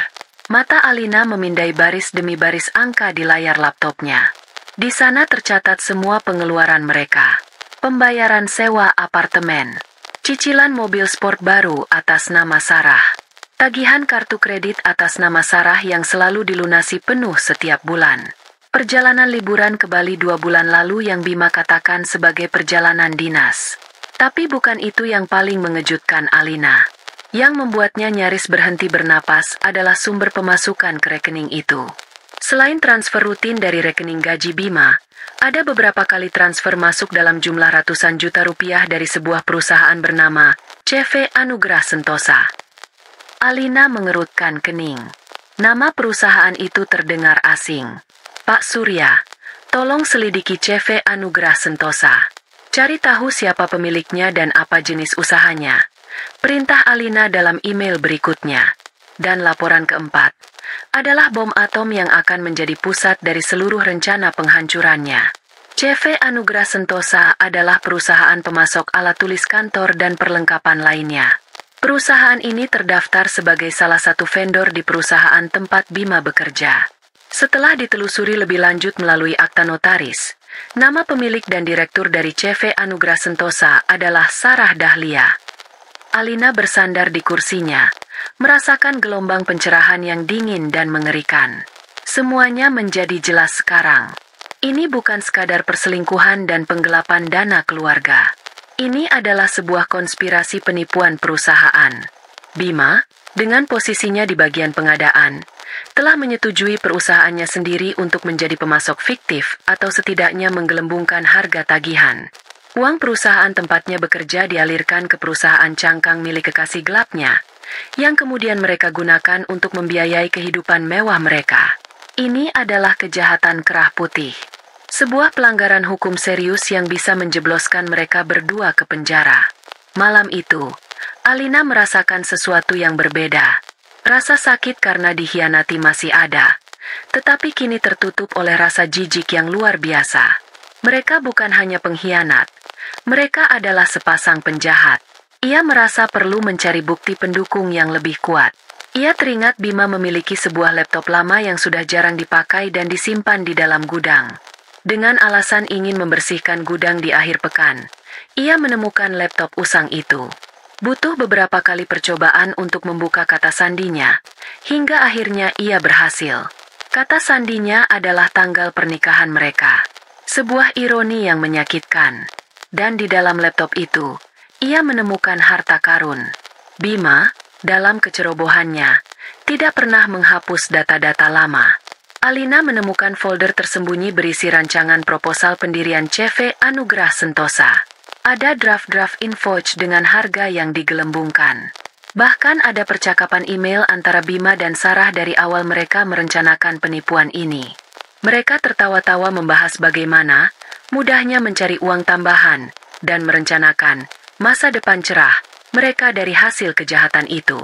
Mata Alina memindai baris demi baris angka di layar laptopnya. Di sana tercatat semua pengeluaran mereka. Pembayaran sewa apartemen. Cicilan mobil sport baru atas nama Sarah. Tagihan kartu kredit atas nama Sarah yang selalu dilunasi penuh setiap bulan. Perjalanan liburan ke Bali 2 bulan lalu yang Bima katakan sebagai perjalanan dinas. Tapi bukan itu yang paling mengejutkan Alina. Yang membuatnya nyaris berhenti bernapas adalah sumber pemasukan ke rekening itu. Selain transfer rutin dari rekening gaji Bima, ada beberapa kali transfer masuk dalam jumlah ratusan juta rupiah dari sebuah perusahaan bernama CV Anugrah Sentosa. Alina mengerutkan kening. Nama perusahaan itu terdengar asing. Pak Surya, tolong selidiki CV Anugrah Sentosa. Cari tahu siapa pemiliknya dan apa jenis usahanya. Perintah Alina dalam email berikutnya. Dan laporan keempat, adalah bom atom yang akan menjadi pusat dari seluruh rencana penghancurannya. CV Anugrah Sentosa adalah perusahaan pemasok alat tulis kantor dan perlengkapan lainnya. Perusahaan ini terdaftar sebagai salah satu vendor di perusahaan tempat Bima bekerja. Setelah ditelusuri lebih lanjut melalui akta notaris, nama pemilik dan direktur dari CV Anugrah Sentosa adalah Sarah Dahlia. Alina bersandar di kursinya, merasakan gelombang pencerahan yang dingin dan mengerikan. Semuanya menjadi jelas sekarang. Ini bukan sekadar perselingkuhan dan penggelapan dana keluarga. Ini adalah sebuah konspirasi penipuan perusahaan. Bima, dengan posisinya di bagian pengadaan, telah menyetujui perusahaannya sendiri untuk menjadi pemasok fiktif atau setidaknya menggelembungkan harga tagihan. Uang perusahaan tempatnya bekerja dialirkan ke perusahaan cangkang milik kekasih gelapnya, yang kemudian mereka gunakan untuk membiayai kehidupan mewah mereka. Ini adalah kejahatan kerah putih. Sebuah pelanggaran hukum serius yang bisa menjebloskan mereka berdua ke penjara. Malam itu, Alina merasakan sesuatu yang berbeda. Rasa sakit karena dikhianati masih ada, tetapi kini tertutup oleh rasa jijik yang luar biasa. Mereka bukan hanya pengkhianat, mereka adalah sepasang penjahat. Ia merasa perlu mencari bukti pendukung yang lebih kuat. Ia teringat Bima memiliki sebuah laptop lama yang sudah jarang dipakai dan disimpan di dalam gudang. Dengan alasan ingin membersihkan gudang di akhir pekan, ia menemukan laptop usang itu. Butuh beberapa kali percobaan untuk membuka kata sandinya, hingga akhirnya ia berhasil. Kata sandinya adalah tanggal pernikahan mereka. Sebuah ironi yang menyakitkan. Dan di dalam laptop itu, ia menemukan harta karun. Bima, dalam kecerobohannya, tidak pernah menghapus data-data lama. Alina menemukan folder tersembunyi berisi rancangan proposal pendirian CV Anugrah Sentosa. Ada draft-draft invoice dengan harga yang digelembungkan. Bahkan ada percakapan email antara Bima dan Sarah dari awal mereka merencanakan penipuan ini. Mereka tertawa-tawa membahas bagaimana mudahnya mencari uang tambahan dan merencanakan masa depan cerah mereka dari hasil kejahatan itu.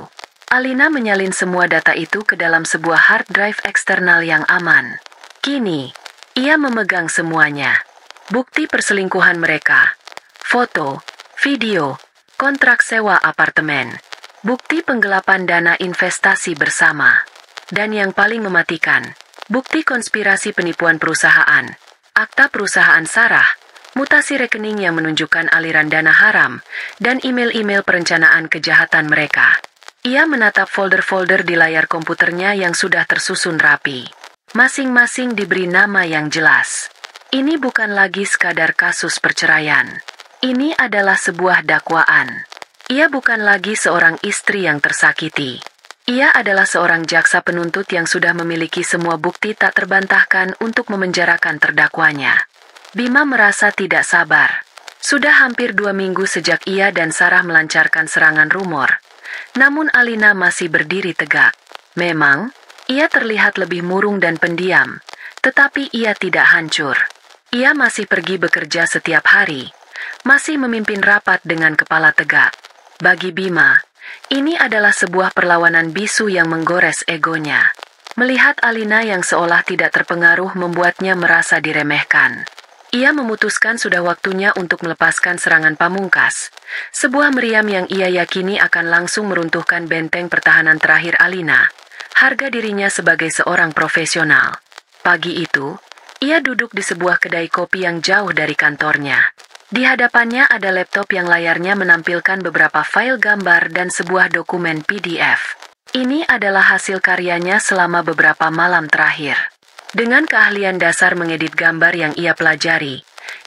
Alina menyalin semua data itu ke dalam sebuah hard drive eksternal yang aman. Kini, ia memegang semuanya. Bukti perselingkuhan mereka. Foto, video, kontrak sewa apartemen, bukti penggelapan dana investasi bersama, dan yang paling mematikan, bukti konspirasi penipuan perusahaan, akta perusahaan Sarah, mutasi rekening yang menunjukkan aliran dana haram, dan email-email perencanaan kejahatan mereka. Ia menatap folder-folder di layar komputernya yang sudah tersusun rapi. Masing-masing diberi nama yang jelas. Ini bukan lagi sekadar kasus perceraian. Ini adalah sebuah dakwaan. Ia bukan lagi seorang istri yang tersakiti. Ia adalah seorang jaksa penuntut yang sudah memiliki semua bukti tak terbantahkan untuk memenjarakan terdakwanya. Bima merasa tidak sabar. Sudah hampir 2 minggu sejak ia dan Sarah melancarkan serangan rumor. Namun Alina masih berdiri tegak. Memang, ia terlihat lebih murung dan pendiam, tetapi ia tidak hancur. Ia masih pergi bekerja setiap hari. Masih memimpin rapat dengan kepala tegak. Bagi Bima, ini adalah sebuah perlawanan bisu yang menggores egonya. Melihat Alina yang seolah tidak terpengaruh membuatnya merasa diremehkan. Ia memutuskan sudah waktunya untuk melepaskan serangan pamungkas. Sebuah meriam yang ia yakini akan langsung meruntuhkan benteng pertahanan terakhir Alina. Harga dirinya sebagai seorang profesional. Pagi itu, ia duduk di sebuah kedai kopi yang jauh dari kantornya. Di hadapannya ada laptop yang layarnya menampilkan beberapa file gambar dan sebuah dokumen PDF. Ini adalah hasil karyanya selama beberapa malam terakhir. Dengan keahlian dasar mengedit gambar yang ia pelajari,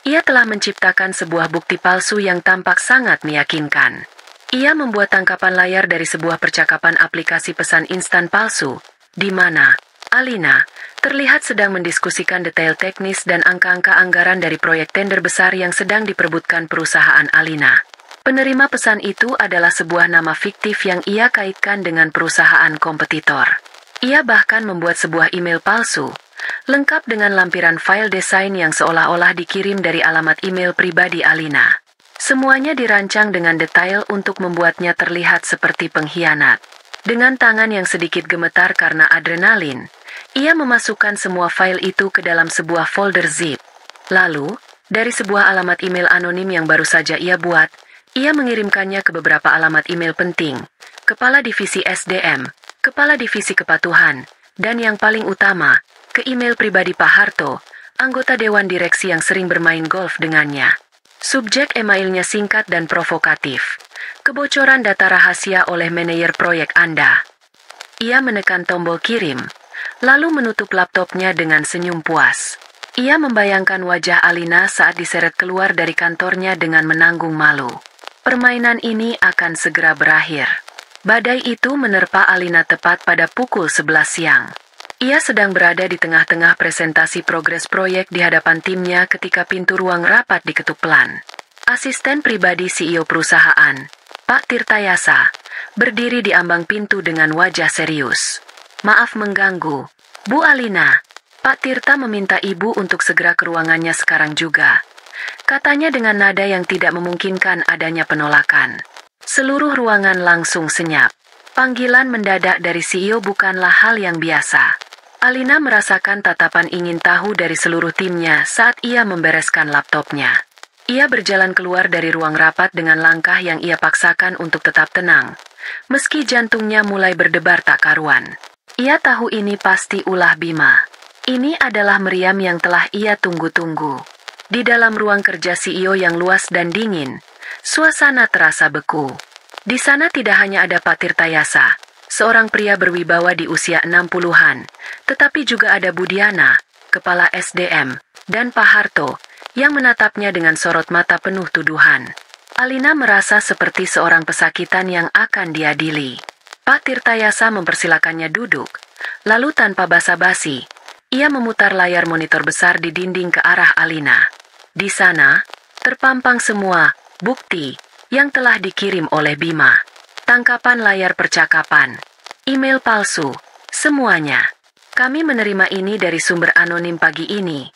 ia telah menciptakan sebuah bukti palsu yang tampak sangat meyakinkan. Ia membuat tangkapan layar dari sebuah percakapan aplikasi pesan instan palsu, di mana Alina terlihat sedang mendiskusikan detail teknis dan angka-angka anggaran dari proyek tender besar yang sedang diperebutkan perusahaan Alina. Penerima pesan itu adalah sebuah nama fiktif yang ia kaitkan dengan perusahaan kompetitor. Ia bahkan membuat sebuah email palsu, lengkap dengan lampiran file desain yang seolah-olah dikirim dari alamat email pribadi Alina. Semuanya dirancang dengan detail untuk membuatnya terlihat seperti pengkhianat. Dengan tangan yang sedikit gemetar karena adrenalin, ia memasukkan semua file itu ke dalam sebuah folder zip. Lalu, dari sebuah alamat email anonim yang baru saja ia buat, ia mengirimkannya ke beberapa alamat email penting, Kepala Divisi SDM, Kepala Divisi Kepatuhan, dan yang paling utama, ke email pribadi Pak Harto, anggota Dewan Direksi yang sering bermain golf dengannya. Subjek emailnya singkat dan provokatif. Kebocoran data rahasia oleh manajer proyek Anda. Ia menekan tombol kirim, lalu menutup laptopnya dengan senyum puas. Ia membayangkan wajah Alina saat diseret keluar dari kantornya dengan menanggung malu. Permainan ini akan segera berakhir. Badai itu menerpa Alina tepat pada pukul 11 siang. Ia sedang berada di tengah-tengah presentasi progres proyek di hadapan timnya ketika pintu ruang rapat diketuk pelan. Asisten pribadi CEO perusahaan, Pak Tirtayasa, berdiri di ambang pintu dengan wajah serius. "Maaf mengganggu, Bu Alina. Pak Tirta meminta Ibu untuk segera ke ruangannya sekarang juga," katanya dengan nada yang tidak memungkinkan adanya penolakan. Seluruh ruangan langsung senyap. Panggilan mendadak dari CEO bukanlah hal yang biasa. Alina merasakan tatapan ingin tahu dari seluruh timnya saat ia membereskan laptopnya. Ia berjalan keluar dari ruang rapat dengan langkah yang ia paksakan untuk tetap tenang, meski jantungnya mulai berdebar tak karuan. Ia tahu ini pasti ulah Bima. Ini adalah meriam yang telah ia tunggu-tunggu. Di dalam ruang kerja CEO yang luas dan dingin, suasana terasa beku. Di sana tidak hanya ada Pak Tirtayasa, seorang pria berwibawa di usia 60-an, tetapi juga ada Budiana, Kepala SDM, dan Pak Harto, yang menatapnya dengan sorot mata penuh tuduhan. Alina merasa seperti seorang pesakitan yang akan diadili. Pak Tirtayasa mempersilakannya duduk, lalu tanpa basa-basi, ia memutar layar monitor besar di dinding ke arah Alina. Di sana, terpampang semua bukti yang telah dikirim oleh Bima. Tangkapan layar percakapan, email palsu, semuanya. "Kami menerima ini dari sumber anonim pagi ini,"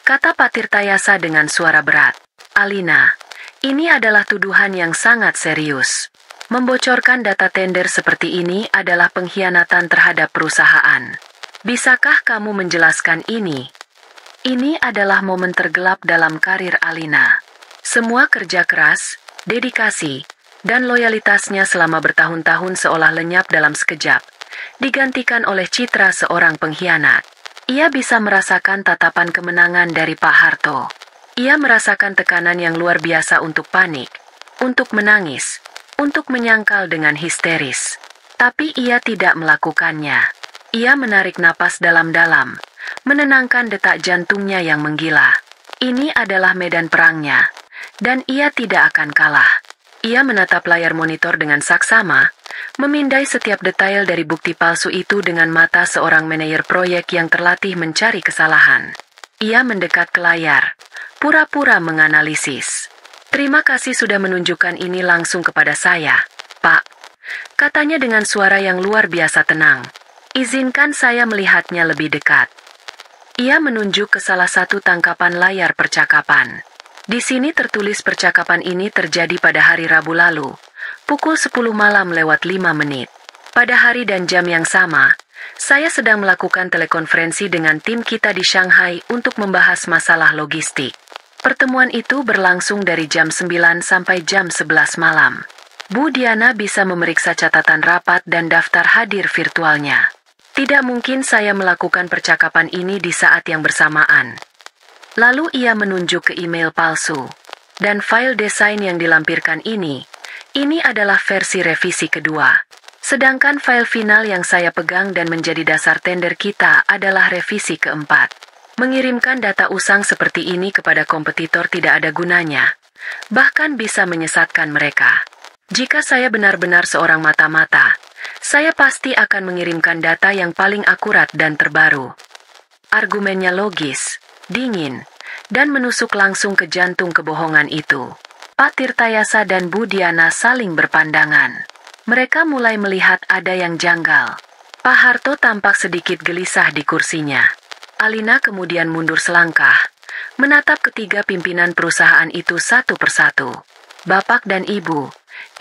kata Pak Tirtayasa dengan suara berat. "Alina, ini adalah tuduhan yang sangat serius. Membocorkan data tender seperti ini adalah pengkhianatan terhadap perusahaan. Bisakah kamu menjelaskan ini?" Ini adalah momen tergelap dalam karir Alina. Semua kerja keras, dedikasi, dan loyalitasnya selama bertahun-tahun seolah lenyap dalam sekejap, digantikan oleh citra seorang pengkhianat. Ia bisa merasakan tatapan kemenangan dari Pak Harto. Ia merasakan tekanan yang luar biasa untuk panik, untuk menangis, untuk menyangkal dengan histeris. Tapi ia tidak melakukannya. Ia menarik napas dalam-dalam, menenangkan detak jantungnya yang menggila. Ini adalah medan perangnya, dan ia tidak akan kalah. Ia menatap layar monitor dengan saksama, memindai setiap detail dari bukti palsu itu dengan mata seorang manajer proyek yang terlatih mencari kesalahan. Ia mendekat ke layar, pura-pura menganalisis. "Terima kasih sudah menunjukkan ini langsung kepada saya, Pak," katanya dengan suara yang luar biasa tenang. "Izinkan saya melihatnya lebih dekat." Ia menunjuk ke salah satu tangkapan layar percakapan. Di sini tertulis percakapan ini terjadi pada hari Rabu lalu, pukul 10 malam lewat 5 menit. Pada hari dan jam yang sama, saya sedang melakukan telekonferensi dengan tim kita di Shanghai untuk membahas masalah logistik. Pertemuan itu berlangsung dari jam 9 sampai jam 11 malam. Bu Diana bisa memeriksa catatan rapat dan daftar hadir virtualnya. Tidak mungkin saya melakukan percakapan ini di saat yang bersamaan. Lalu ia menunjuk ke email palsu. Dan file desain yang dilampirkan ini adalah versi revisi kedua. Sedangkan file final yang saya pegang dan menjadi dasar tender kita adalah revisi keempat. Mengirimkan data usang seperti ini kepada kompetitor tidak ada gunanya. Bahkan bisa menyesatkan mereka. Jika saya benar-benar seorang mata-mata, saya pasti akan mengirimkan data yang paling akurat dan terbaru. Argumennya logis, dingin, dan menusuk langsung ke jantung kebohongan itu. Pak Tirtayasa dan Bu Diana saling berpandangan. Mereka mulai melihat ada yang janggal. Pak Harto tampak sedikit gelisah di kursinya. Alina kemudian mundur selangkah, menatap ketiga pimpinan perusahaan itu satu persatu. "Bapak dan Ibu,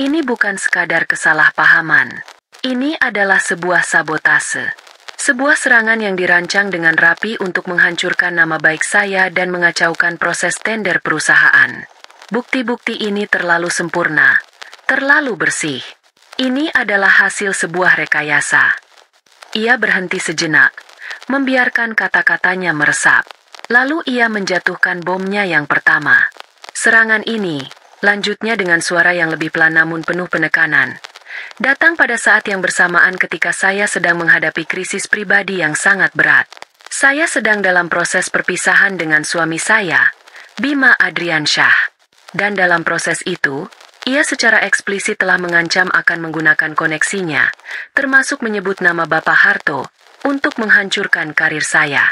ini bukan sekadar kesalahpahaman. Ini adalah sebuah sabotase. Sebuah serangan yang dirancang dengan rapi untuk menghancurkan nama baik saya dan mengacaukan proses tender perusahaan. Bukti-bukti ini terlalu sempurna, terlalu bersih. Ini adalah hasil sebuah rekayasa. Ia berhenti sejenak, membiarkan kata-katanya meresap. Lalu ia menjatuhkan bomnya yang pertama. Serangan ini, lanjutnya dengan suara yang lebih pelan namun penuh penekanan, datang pada saat yang bersamaan ketika saya sedang menghadapi krisis pribadi yang sangat berat. Saya sedang dalam proses perpisahan dengan suami saya, Bima Adriansyah. Dan dalam proses itu, ia secara eksplisit telah mengancam akan menggunakan koneksinya, termasuk menyebut nama Bapak Harto, untuk menghancurkan karir saya.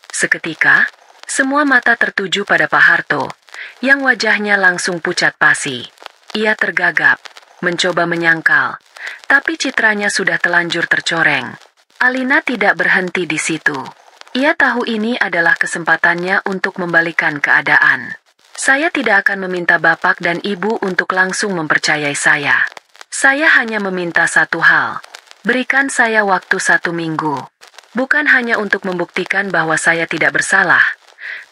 Seketika, semua mata tertuju pada Pak Harto, yang wajahnya langsung pucat pasi. Ia tergagap, mencoba menyangkal, tapi citranya sudah telanjur tercoreng. Alina tidak berhenti di situ. Ia tahu ini adalah kesempatannya untuk membalikan keadaan. Saya tidak akan meminta bapak dan ibu untuk langsung mempercayai saya. Saya hanya meminta satu hal. Berikan saya waktu 1 minggu. Bukan hanya untuk membuktikan bahwa saya tidak bersalah,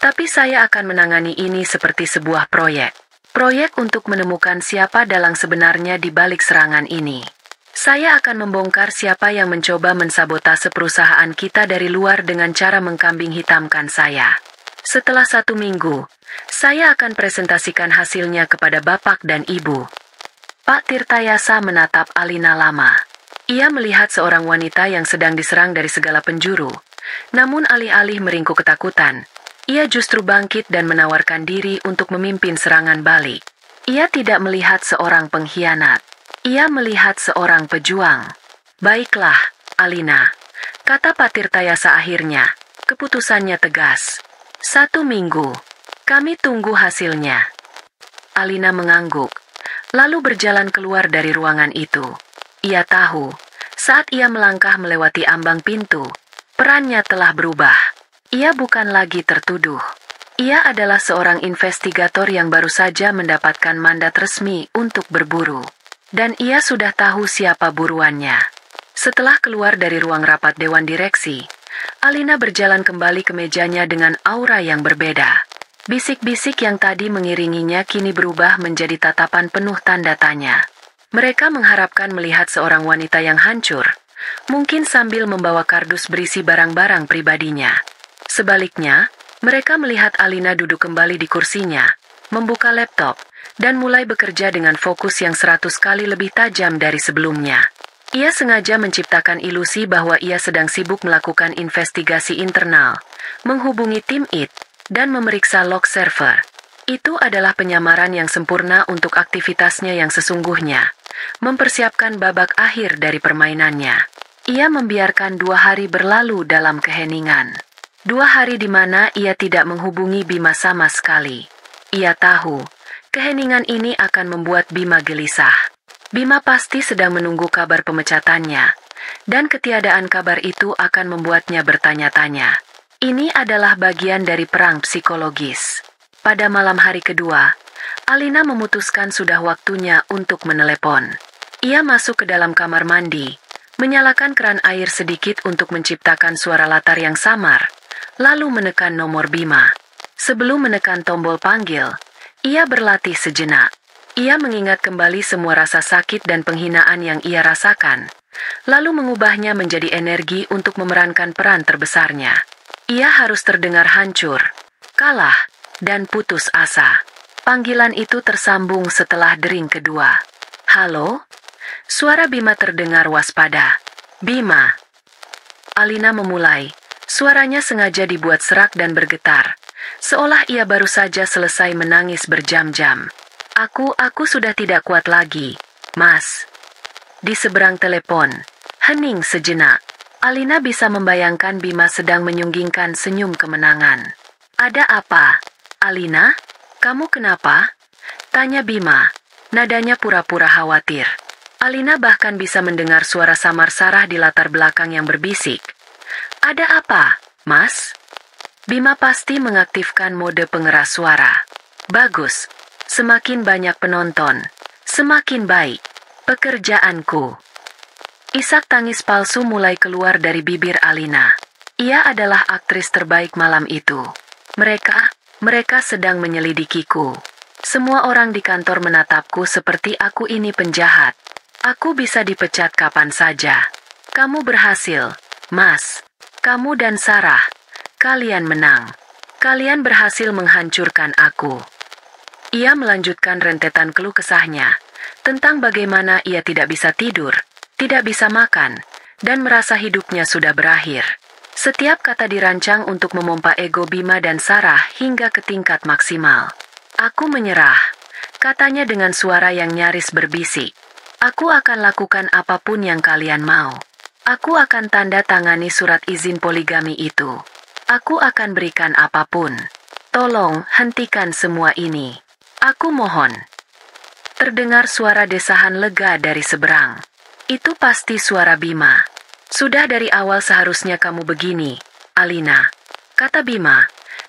tapi saya akan menangani ini seperti sebuah proyek. Proyek untuk menemukan siapa dalang sebenarnya di balik serangan ini. Saya akan membongkar siapa yang mencoba mensabotase perusahaan kita dari luar dengan cara mengkambing hitamkan saya. Setelah 1 minggu, saya akan presentasikan hasilnya kepada bapak dan ibu. Pak Tirtayasa menatap Alina lama. Ia melihat seorang wanita yang sedang diserang dari segala penjuru. Namun alih-alih meringkuk ketakutan, ia justru bangkit dan menawarkan diri untuk memimpin serangan balik. Ia tidak melihat seorang pengkhianat. Ia melihat seorang pejuang. Baiklah, Alina, kata Pak Tirtayasa akhirnya. Keputusannya tegas. 1 minggu. Kami tunggu hasilnya. Alina mengangguk, lalu berjalan keluar dari ruangan itu. Ia tahu, saat ia melangkah melewati ambang pintu, perannya telah berubah. Ia bukan lagi tertuduh. Ia adalah seorang investigator yang baru saja mendapatkan mandat resmi untuk berburu. Dan ia sudah tahu siapa buruannya. Setelah keluar dari ruang rapat Dewan Direksi, Alina berjalan kembali ke mejanya dengan aura yang berbeda. Bisik-bisik yang tadi mengiringinya kini berubah menjadi tatapan penuh tanda tanya. Mereka mengharapkan melihat seorang wanita yang hancur, mungkin sambil membawa kardus berisi barang-barang pribadinya. Sebaliknya, mereka melihat Alina duduk kembali di kursinya, membuka laptop, dan mulai bekerja dengan fokus yang 100 kali lebih tajam dari sebelumnya. Ia sengaja menciptakan ilusi bahwa ia sedang sibuk melakukan investigasi internal, menghubungi tim IT, dan memeriksa log server. Itu adalah penyamaran yang sempurna untuk aktivitasnya yang sesungguhnya, mempersiapkan babak akhir dari permainannya. Ia membiarkan 2 hari berlalu dalam keheningan. 2 hari di mana ia tidak menghubungi Bima sama sekali. Ia tahu, keheningan ini akan membuat Bima gelisah. Bima pasti sedang menunggu kabar pemecatannya, dan ketiadaan kabar itu akan membuatnya bertanya-tanya. Ini adalah bagian dari perang psikologis. Pada malam hari kedua, Alina memutuskan sudah waktunya untuk menelepon. Ia masuk ke dalam kamar mandi, menyalakan keran air sedikit untuk menciptakan suara latar yang samar, lalu menekan nomor Bima. Sebelum menekan tombol panggil, ia berlatih sejenak. Ia mengingat kembali semua rasa sakit dan penghinaan yang ia rasakan, lalu mengubahnya menjadi energi untuk memerankan peran terbesarnya. Ia harus terdengar hancur, kalah, dan putus asa. Panggilan itu tersambung setelah dering kedua. Halo? Suara Bima terdengar waspada. Bima. Alina memulai. Suaranya sengaja dibuat serak dan bergetar, seolah ia baru saja selesai menangis berjam-jam. Aku sudah tidak kuat lagi, Mas. Di seberang telepon, hening sejenak. Alina bisa membayangkan Bima sedang menyunggingkan senyum kemenangan. Ada apa? Alina, kamu kenapa? Tanya Bima. Nadanya pura-pura khawatir. Alina bahkan bisa mendengar suara samar Sarah di latar belakang yang berbisik. Ada apa, Mas? Bima pasti mengaktifkan mode pengeras suara. Bagus. Semakin banyak penonton, semakin baik. Pekerjaanku. Isak tangis palsu mulai keluar dari bibir Alina. Ia adalah aktris terbaik malam itu. Mereka sedang menyelidikiku. Semua orang di kantor menatapku seperti aku ini penjahat. Aku bisa dipecat kapan saja. Kamu berhasil, Mas. Kamu dan Sarah. Kalian menang. Kalian berhasil menghancurkan aku. Ia melanjutkan rentetan keluh kesahnya tentang bagaimana ia tidak bisa tidur, tidak bisa makan, dan merasa hidupnya sudah berakhir. Setiap kata dirancang untuk memompa ego Bima dan Sarah hingga ke tingkat maksimal. Aku menyerah, katanya dengan suara yang nyaris berbisik. Aku akan lakukan apapun yang kalian mau. Aku akan tanda tangani surat izin poligami itu. Aku akan berikan apapun. Tolong hentikan semua ini. Aku mohon. Terdengar suara desahan lega dari seberang. Itu pasti suara Bima. Sudah dari awal seharusnya kamu begini, Alina. Kata Bima,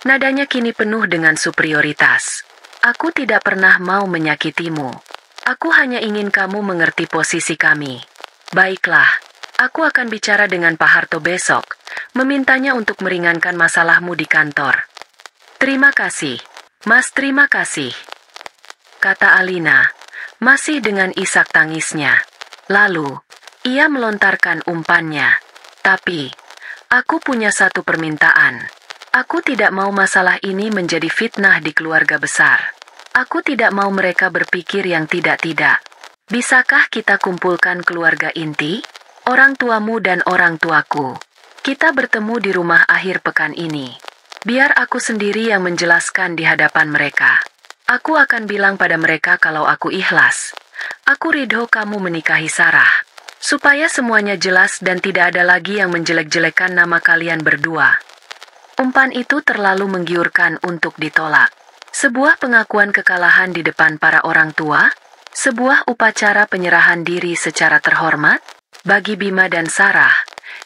nadanya kini penuh dengan superioritas. Aku tidak pernah mau menyakitimu. Aku hanya ingin kamu mengerti posisi kami. Baiklah, aku akan bicara dengan Pak Harto besok, memintanya untuk meringankan masalahmu di kantor. Terima kasih, Mas, terima kasih. Kata Alina, masih dengan isak tangisnya. Lalu, ia melontarkan umpannya. Tapi, aku punya satu permintaan. Aku tidak mau masalah ini menjadi fitnah di keluarga besar. Aku tidak mau mereka berpikir yang tidak-tidak. Bisakah kita kumpulkan keluarga inti? Orang tuamu dan orang tuaku. Kita bertemu di rumah akhir pekan ini. Biar aku sendiri yang menjelaskan di hadapan mereka. Aku akan bilang pada mereka kalau aku ikhlas. Aku ridho kamu menikahi Sarah. Supaya semuanya jelas dan tidak ada lagi yang menjelek-jelekan nama kalian berdua. Umpan itu terlalu menggiurkan untuk ditolak. Sebuah pengakuan kekalahan di depan para orang tua, sebuah upacara penyerahan diri secara terhormat, bagi Bima dan Sarah,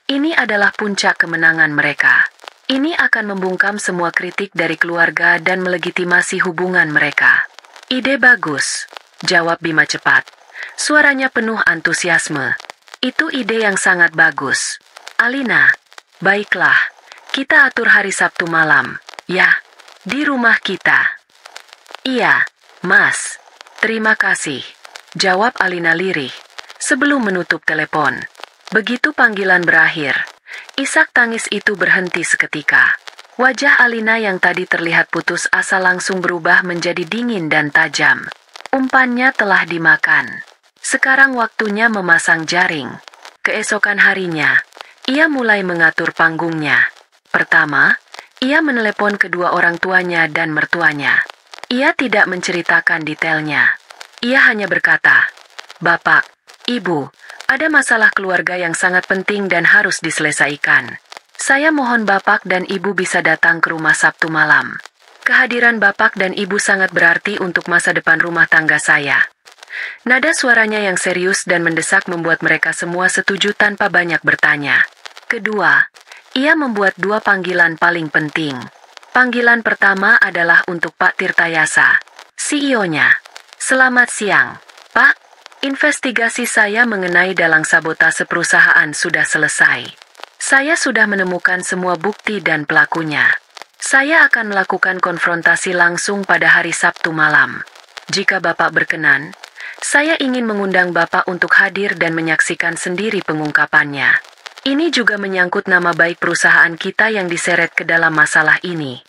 ini adalah puncak kemenangan mereka. Ini akan membungkam semua kritik dari keluarga dan melegitimasi hubungan mereka. Ide bagus, jawab Bima cepat. Suaranya penuh antusiasme. Itu ide yang sangat bagus. Alina, baiklah, kita atur hari Sabtu malam, ya, di rumah kita. Iya, Mas. Terima kasih, jawab Alina lirih, sebelum menutup telepon. Begitu panggilan berakhir, isak tangis itu berhenti seketika. Wajah Alina yang tadi terlihat putus asa langsung berubah menjadi dingin dan tajam. Umpannya telah dimakan. Sekarang waktunya memasang jaring. Keesokan harinya, ia mulai mengatur panggungnya. Pertama, ia menelepon kedua orang tuanya dan mertuanya. Ia tidak menceritakan detailnya. Ia hanya berkata, "Bapak, Ibu, ada masalah keluarga yang sangat penting dan harus diselesaikan. Saya mohon Bapak dan Ibu bisa datang ke rumah Sabtu malam. Kehadiran Bapak dan Ibu sangat berarti untuk masa depan rumah tangga saya." Nada suaranya yang serius dan mendesak membuat mereka semua setuju tanpa banyak bertanya. Kedua, ia membuat dua panggilan paling penting. Panggilan pertama adalah untuk Pak Tirtayasa, CEO-nya. "Selamat siang, Pak. Investigasi saya mengenai dalang sabotase perusahaan sudah selesai. Saya sudah menemukan semua bukti dan pelakunya. Saya akan melakukan konfrontasi langsung pada hari Sabtu malam. Jika Bapak berkenan, saya ingin mengundang Bapak untuk hadir dan menyaksikan sendiri pengungkapannya. Ini juga menyangkut nama baik perusahaan kita yang diseret ke dalam masalah ini."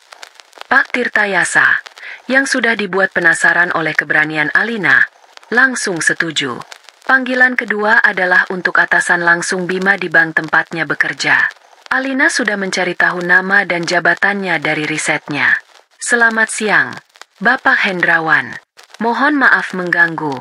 Pak Tirtayasa, yang sudah dibuat penasaran oleh keberanian Alina, langsung setuju. Panggilan kedua adalah untuk atasan langsung Bima di bank tempatnya bekerja. Alina sudah mencari tahu nama dan jabatannya dari risetnya. "Selamat siang, Bapak Hendrawan. Mohon maaf mengganggu.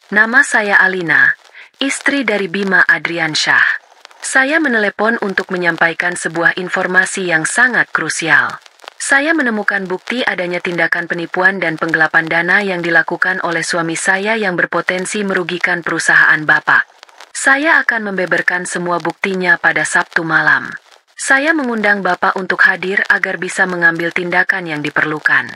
Nama saya Alina, istri dari Bima Adriansyah. Saya menelepon untuk menyampaikan sebuah informasi yang sangat krusial. Saya menemukan bukti adanya tindakan penipuan dan penggelapan dana yang dilakukan oleh suami saya yang berpotensi merugikan perusahaan Bapak. Saya akan membeberkan semua buktinya pada Sabtu malam. Saya mengundang Bapak untuk hadir agar bisa mengambil tindakan yang diperlukan."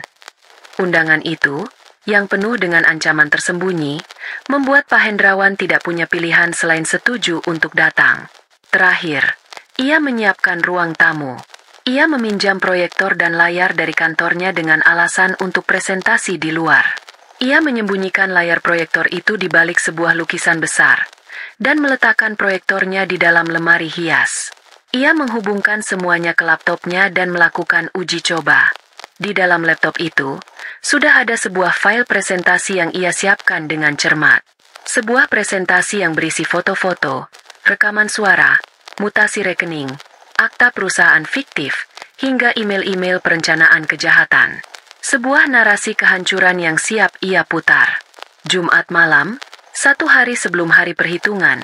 Undangan itu yang penuh dengan ancaman tersembunyi, membuat Pak Hendrawan tidak punya pilihan selain setuju untuk datang. Terakhir, ia menyiapkan ruang tamu. Ia meminjam proyektor dan layar dari kantornya dengan alasan untuk presentasi di luar. Ia menyembunyikan layar proyektor itu di balik sebuah lukisan besar, dan meletakkan proyektornya di dalam lemari hias. Ia menghubungkan semuanya ke laptopnya dan melakukan uji coba. Di dalam laptop itu, sudah ada sebuah file presentasi yang ia siapkan dengan cermat. Sebuah presentasi yang berisi foto-foto, rekaman suara, mutasi rekening, akta perusahaan fiktif, hingga email-email perencanaan kejahatan. Sebuah narasi kehancuran yang siap ia putar. Jumat malam, 1 hari sebelum hari perhitungan,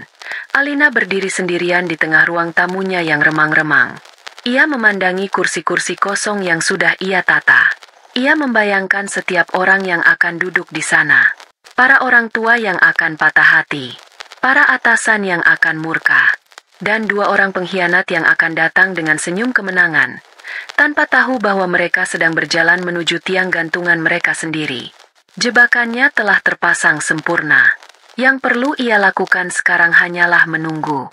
Alina berdiri sendirian di tengah ruang tamunya yang remang-remang. Ia memandangi kursi-kursi kosong yang sudah ia tata. Ia membayangkan setiap orang yang akan duduk di sana. Para orang tua yang akan patah hati. Para atasan yang akan murka. Dan 2 orang pengkhianat yang akan datang dengan senyum kemenangan, tanpa tahu bahwa mereka sedang berjalan menuju tiang gantungan mereka sendiri. Jebakannya telah terpasang sempurna. Yang perlu ia lakukan sekarang hanyalah menunggu.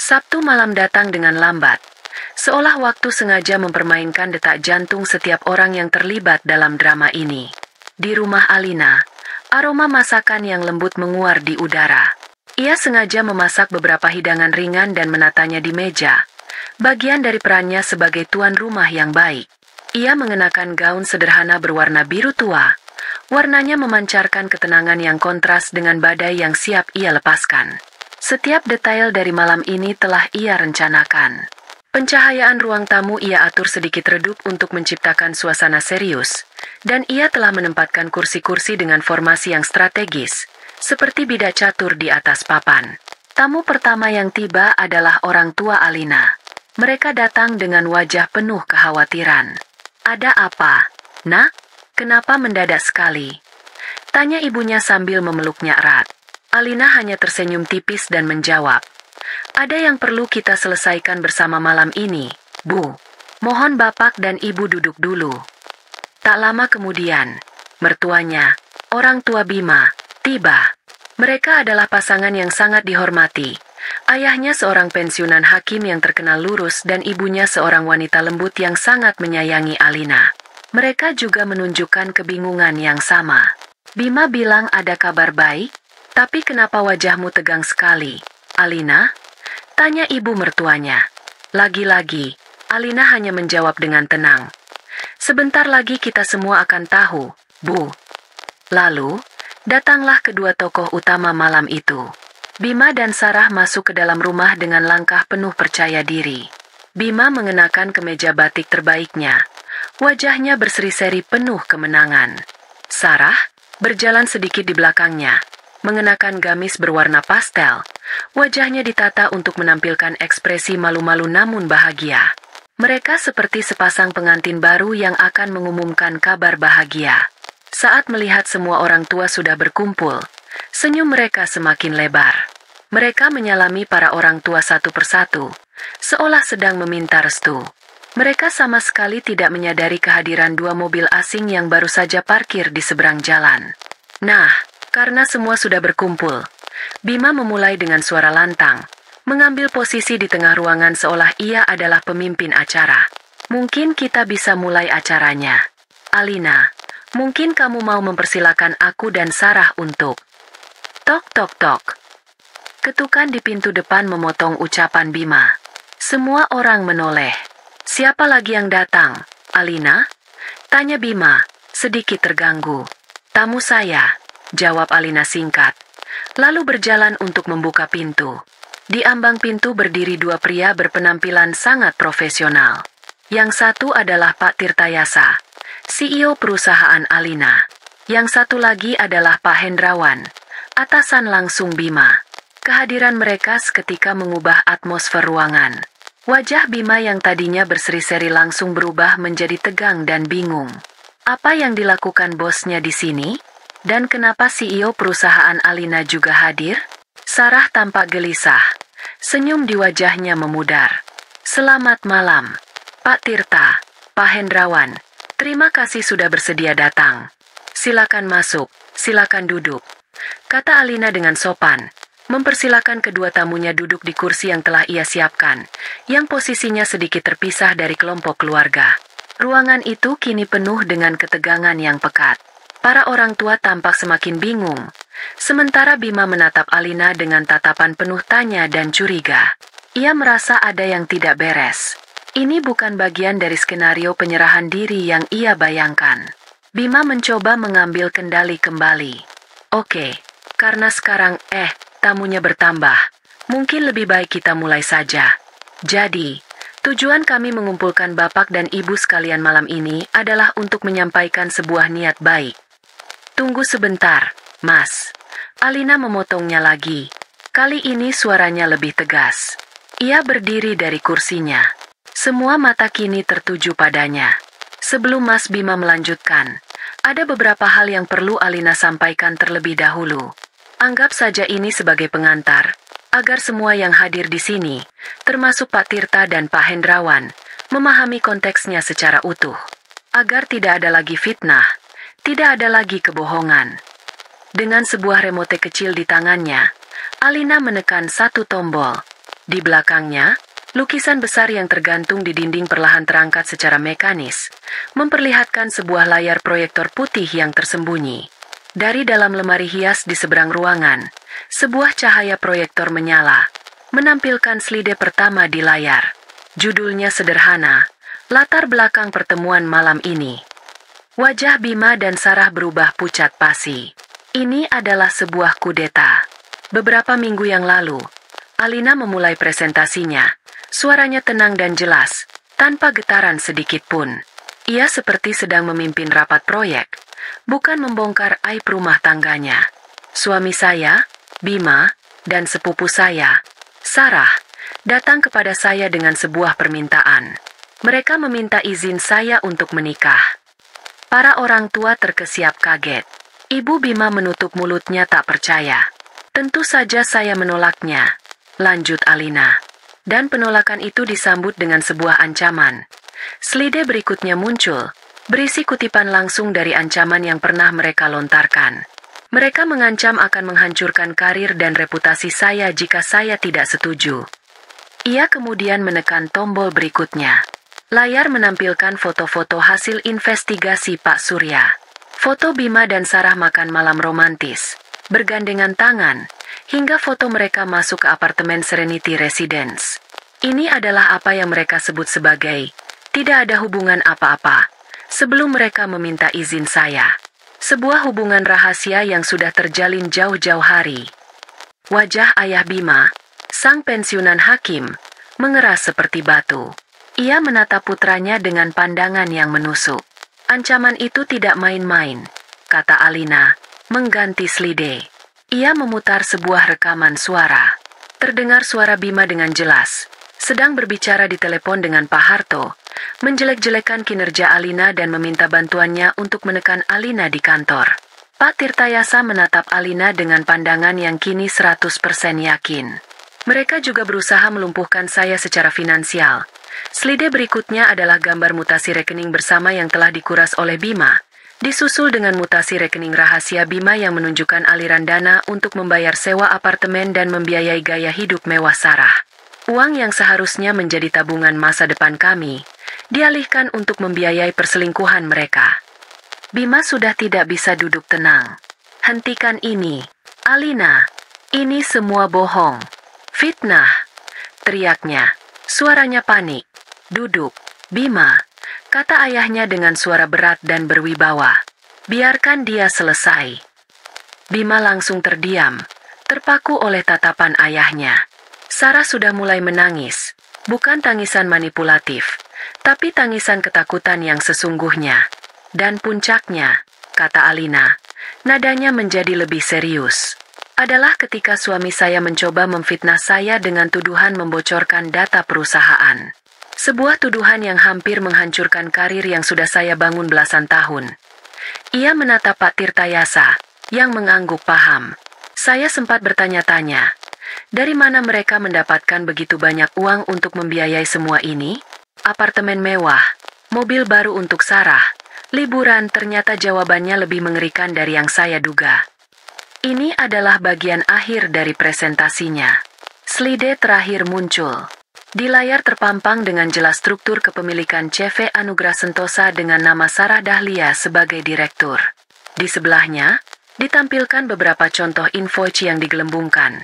Sabtu malam datang dengan lambat, seolah waktu sengaja mempermainkan detak jantung setiap orang yang terlibat dalam drama ini. Di rumah Alina, aroma masakan yang lembut menguar di udara. Ia sengaja memasak beberapa hidangan ringan dan menatanya di meja, bagian dari perannya sebagai tuan rumah yang baik. Ia mengenakan gaun sederhana berwarna biru tua. Warnanya memancarkan ketenangan yang kontras dengan badai yang siap ia lepaskan. Setiap detail dari malam ini telah ia rencanakan. Pencahayaan ruang tamu ia atur sedikit redup untuk menciptakan suasana serius, dan ia telah menempatkan kursi-kursi dengan formasi yang strategis, seperti bidak catur di atas papan. Tamu pertama yang tiba adalah orang tua Alina. Mereka datang dengan wajah penuh kekhawatiran. "Ada apa, Nak? Kenapa mendadak sekali?" tanya ibunya sambil memeluknya erat. Alina hanya tersenyum tipis dan menjawab, "Ada yang perlu kita selesaikan bersama malam ini, Bu. Mohon Bapak dan Ibu duduk dulu." Tak lama kemudian, mertuanya, orang tua Bima, tiba. Mereka adalah pasangan yang sangat dihormati. Ayahnya seorang pensiunan hakim yang terkenal lurus dan ibunya seorang wanita lembut yang sangat menyayangi Alina. Mereka juga menunjukkan kebingungan yang sama. Bima bilang ada kabar baik, tapi kenapa wajahmu tegang sekali, Alina? Tanya ibu mertuanya. Lagi-lagi, Alina hanya menjawab dengan tenang. "Sebentar lagi kita semua akan tahu, Bu." Lalu, datanglah kedua tokoh utama malam itu. Bima dan Sarah masuk ke dalam rumah dengan langkah penuh percaya diri. Bima mengenakan kemeja batik terbaiknya. Wajahnya berseri-seri penuh kemenangan. Sarah berjalan sedikit di belakangnya, mengenakan gamis berwarna pastel. Wajahnya ditata untuk menampilkan ekspresi malu-malu namun bahagia. Mereka seperti sepasang pengantin baru yang akan mengumumkan kabar bahagia. Saat melihat semua orang tua sudah berkumpul, senyum mereka semakin lebar. Mereka menyalami para orang tua satu persatu, seolah sedang meminta restu. Mereka sama sekali tidak menyadari kehadiran 2 mobil asing yang baru saja parkir di seberang jalan. Nah, karena semua sudah berkumpul, Bima memulai dengan suara lantang, mengambil posisi di tengah ruangan seolah ia adalah pemimpin acara. "Mungkin kita bisa mulai acaranya. Alina, mungkin kamu mau mempersilakan aku dan Sarah untuk..." Tok tok tok. Ketukan di pintu depan memotong ucapan Bima. Semua orang menoleh. "Siapa lagi yang datang, Alina?" tanya Bima, sedikit terganggu. "Tamu saya," jawab Alina singkat, lalu berjalan untuk membuka pintu. Di ambang pintu berdiri 2 pria berpenampilan sangat profesional. Yang satu adalah Pak Tirtayasa, CEO perusahaan Alina. Yang satu lagi adalah Pak Hendrawan, atasan langsung Bima. Kehadiran mereka seketika mengubah atmosfer ruangan. Wajah Bima yang tadinya berseri-seri langsung berubah menjadi tegang dan bingung. Apa yang dilakukan bosnya di sini? Dan kenapa CEO perusahaan Alina juga hadir? Sarah tampak gelisah. Senyum di wajahnya memudar. "Selamat malam, Pak Tirta, Pak Hendrawan. Terima kasih sudah bersedia datang." Silakan masuk, silakan duduk, kata Alina dengan sopan, mempersilakan kedua tamunya duduk di kursi yang telah ia siapkan, yang posisinya sedikit terpisah dari kelompok keluarga. Ruangan itu kini penuh dengan ketegangan yang pekat. Para orang tua tampak semakin bingung, sementara Bima menatap Alina dengan tatapan penuh tanya dan curiga. Ia merasa ada yang tidak beres. Ini bukan bagian dari skenario penyerahan diri yang ia bayangkan. Bima mencoba mengambil kendali kembali. Oke, karena sekarang tamunya bertambah. Mungkin lebih baik kita mulai saja. Jadi, tujuan kami mengumpulkan Bapak dan Ibu sekalian malam ini adalah untuk menyampaikan sebuah niat baik. Tunggu sebentar, Mas. Alina memotongnya lagi. Kali ini suaranya lebih tegas. Ia berdiri dari kursinya. Semua mata kini tertuju padanya. Sebelum Mas Bima melanjutkan, ada beberapa hal yang perlu Alina sampaikan terlebih dahulu. Anggap saja ini sebagai pengantar, agar semua yang hadir di sini, termasuk Pak Tirta dan Pak Hendrawan, memahami konteksnya secara utuh. Agar tidak ada lagi fitnah, tidak ada lagi kebohongan. Dengan sebuah remote kecil di tangannya, Alina menekan satu tombol. Di belakangnya, lukisan besar yang tergantung di dinding perlahan terangkat secara mekanis, memperlihatkan sebuah layar proyektor putih yang tersembunyi. Dari dalam lemari hias di seberang ruangan, sebuah cahaya proyektor menyala, menampilkan slide pertama di layar. Judulnya sederhana, latar belakang pertemuan malam ini. Wajah Bima dan Sarah berubah pucat pasi. Ini adalah sebuah kudeta. Beberapa minggu yang lalu, Alina memulai presentasinya. Suaranya tenang dan jelas, tanpa getaran sedikit pun. Ia seperti sedang memimpin rapat proyek, bukan membongkar aib rumah tangganya. Suami saya, Bima, dan sepupu saya, Sarah, datang kepada saya dengan sebuah permintaan. Mereka meminta izin saya untuk menikah. Para orang tua terkesiap kaget. Ibu Bima menutup mulutnya tak percaya. Tentu saja saya menolaknya, lanjut Alina. Dan penolakan itu disambut dengan sebuah ancaman. Slide berikutnya muncul, berisi kutipan langsung dari ancaman yang pernah mereka lontarkan. Mereka mengancam akan menghancurkan karir dan reputasi saya jika saya tidak setuju. Ia kemudian menekan tombol berikutnya. Layar menampilkan foto-foto hasil investigasi Pak Surya. Foto Bima dan Sarah makan malam romantis, bergandengan tangan, hingga foto mereka masuk ke apartemen Serenity Residence. Ini adalah apa yang mereka sebut sebagai tidak ada hubungan apa-apa, sebelum mereka meminta izin saya. Sebuah hubungan rahasia yang sudah terjalin jauh-jauh hari. Wajah ayah Bima, sang pensiunan hakim, mengeras seperti batu. Ia menatap putranya dengan pandangan yang menusuk. Ancaman itu tidak main-main, kata Alina, mengganti slide. Ia memutar sebuah rekaman suara. Terdengar suara Bima dengan jelas, sedang berbicara di telepon dengan Pak Harto, menjelek-jelekan kinerja Alina dan meminta bantuannya untuk menekan Alina di kantor. Pak Tirtayasa menatap Alina dengan pandangan yang kini 100% yakin. Mereka juga berusaha melumpuhkan saya secara finansial. Slide berikutnya adalah gambar mutasi rekening bersama yang telah dikuras oleh Bima, disusul dengan mutasi rekening rahasia Bima yang menunjukkan aliran dana untuk membayar sewa apartemen dan membiayai gaya hidup mewah Sarah. Uang yang seharusnya menjadi tabungan masa depan kami, dialihkan untuk membiayai perselingkuhan mereka. Bima sudah tidak bisa duduk tenang. Hentikan ini, Alina. Ini semua bohong. Fitnah, teriaknya. Suaranya panik. Duduk, Bima, kata ayahnya dengan suara berat dan berwibawa. Biarkan dia selesai. Bima langsung terdiam, terpaku oleh tatapan ayahnya. Sarah sudah mulai menangis, bukan tangisan manipulatif, tapi tangisan ketakutan yang sesungguhnya. Dan puncaknya, kata Alina, nadanya menjadi lebih serius. Adalah ketika suami saya mencoba memfitnah saya dengan tuduhan membocorkan data perusahaan. Sebuah tuduhan yang hampir menghancurkan karir yang sudah saya bangun belasan tahun. Ia menatap Pak Tirtayasa, yang mengangguk paham. Saya sempat bertanya-tanya, dari mana mereka mendapatkan begitu banyak uang untuk membiayai semua ini? Apartemen mewah, mobil baru untuk Sarah, Liburan, ternyata jawabannya lebih mengerikan dari yang saya duga. Ini adalah bagian akhir dari presentasinya. Slide terakhir muncul. Di layar terpampang dengan jelas struktur kepemilikan CV Anugrah Sentosa dengan nama Sarah Dahlia sebagai direktur. Di sebelahnya, ditampilkan beberapa contoh invoice yang digelembungkan,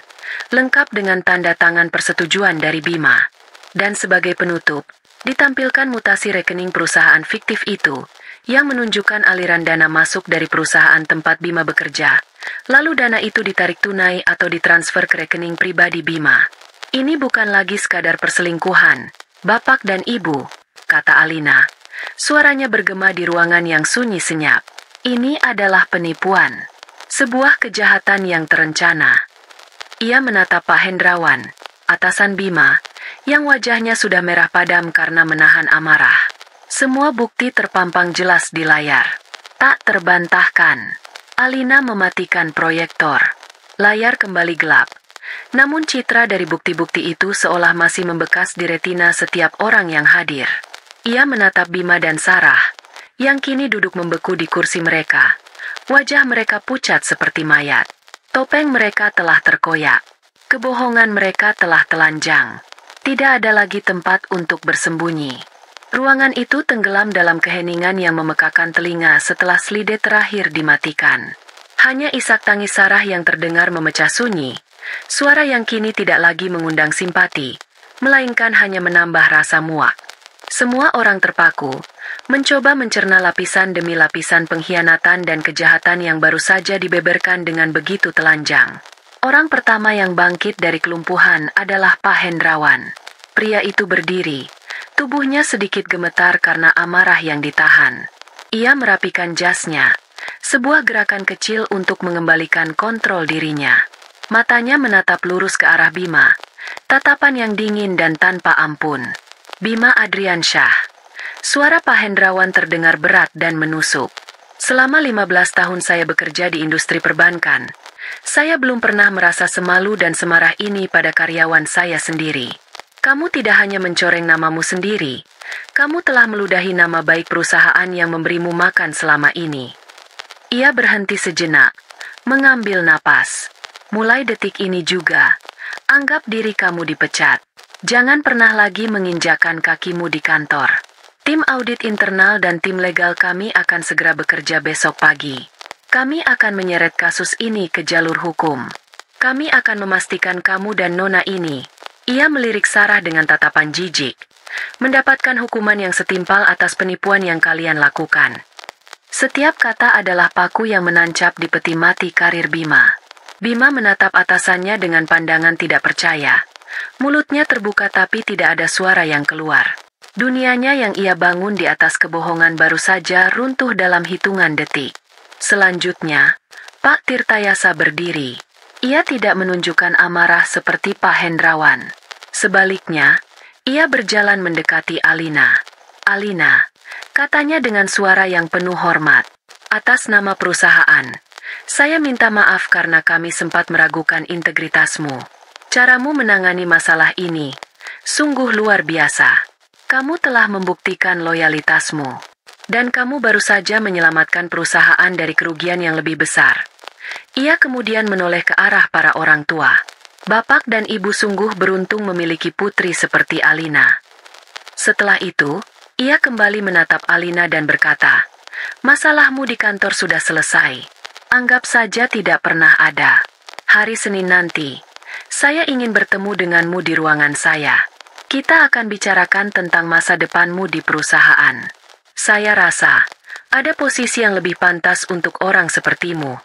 lengkap dengan tanda tangan persetujuan dari Bima. Dan sebagai penutup, ditampilkan mutasi rekening perusahaan fiktif itu, yang menunjukkan aliran dana masuk dari perusahaan tempat Bima bekerja, lalu dana itu ditarik tunai atau ditransfer ke rekening pribadi Bima. Ini bukan lagi sekadar perselingkuhan, Bapak dan Ibu, kata Alina. Suaranya bergema di ruangan yang sunyi senyap. Ini adalah penipuan, sebuah kejahatan yang terencana. Ia menatap Pak Hendrawan, atasan Bima, yang wajahnya sudah merah padam karena menahan amarah. Semua bukti terpampang jelas di layar. Tak terbantahkan. Alina mematikan proyektor. Layar kembali gelap. Namun citra dari bukti-bukti itu seolah masih membekas di retina setiap orang yang hadir. Ia menatap Bima dan Sarah, yang kini duduk membeku di kursi mereka. Wajah mereka pucat seperti mayat. Topeng mereka telah terkoyak. Kebohongan mereka telah telanjang. Tidak ada lagi tempat untuk bersembunyi. Ruangan itu tenggelam dalam keheningan yang memekakan telinga setelah slide terakhir dimatikan. Hanya isak tangis Sarah yang terdengar memecah sunyi. Suara yang kini tidak lagi mengundang simpati, melainkan hanya menambah rasa muak. Semua orang terpaku, mencoba mencerna lapisan demi lapisan pengkhianatan dan kejahatan yang baru saja dibeberkan dengan begitu telanjang. Orang pertama yang bangkit dari kelumpuhan adalah Pak Hendrawan. Pria itu berdiri. Tubuhnya sedikit gemetar karena amarah yang ditahan. Ia merapikan jasnya, sebuah gerakan kecil untuk mengembalikan kontrol dirinya. Matanya menatap lurus ke arah Bima, tatapan yang dingin dan tanpa ampun. Bima Adriansyah. Suara Pak Hendrawan terdengar berat dan menusuk. Selama 15 tahun saya bekerja di industri perbankan, saya belum pernah merasa semalu dan semarah ini pada karyawan saya sendiri. Kamu tidak hanya mencoreng namamu sendiri, kamu telah meludahi nama baik perusahaan yang memberimu makan selama ini. Ia berhenti sejenak, mengambil napas. Mulai detik ini juga, anggap diri kamu dipecat. Jangan pernah lagi menginjakkan kakimu di kantor. Tim audit internal dan tim legal kami akan segera bekerja besok pagi. Kami akan menyeret kasus ini ke jalur hukum. Kami akan memastikan kamu dan Nona ini, ia melirik Sarah dengan tatapan jijik, mendapatkan hukuman yang setimpal atas penipuan yang kalian lakukan. Setiap kata adalah paku yang menancap di peti mati karir Bima. Bima menatap atasannya dengan pandangan tidak percaya. Mulutnya terbuka tapi tidak ada suara yang keluar. Dunianya yang ia bangun di atas kebohongan baru saja runtuh dalam hitungan detik. Selanjutnya, Pak Tirtayasa berdiri. Ia tidak menunjukkan amarah seperti Pak Hendrawan. Sebaliknya, ia berjalan mendekati Alina. Alina, katanya dengan suara yang penuh hormat. Atas nama perusahaan, saya minta maaf karena kami sempat meragukan integritasmu. Caramu menangani masalah ini sungguh luar biasa. Kamu telah membuktikan loyalitasmu. Dan kamu baru saja menyelamatkan perusahaan dari kerugian yang lebih besar. Ia kemudian menoleh ke arah para orang tua. Bapak dan Ibu sungguh beruntung memiliki putri seperti Alina. Setelah itu, ia kembali menatap Alina dan berkata, masalahmu di kantor sudah selesai. Anggap saja tidak pernah ada. Hari Senin nanti, saya ingin bertemu denganmu di ruangan saya. Kita akan bicarakan tentang masa depanmu di perusahaan. Saya rasa, ada posisi yang lebih pantas untuk orang sepertimu.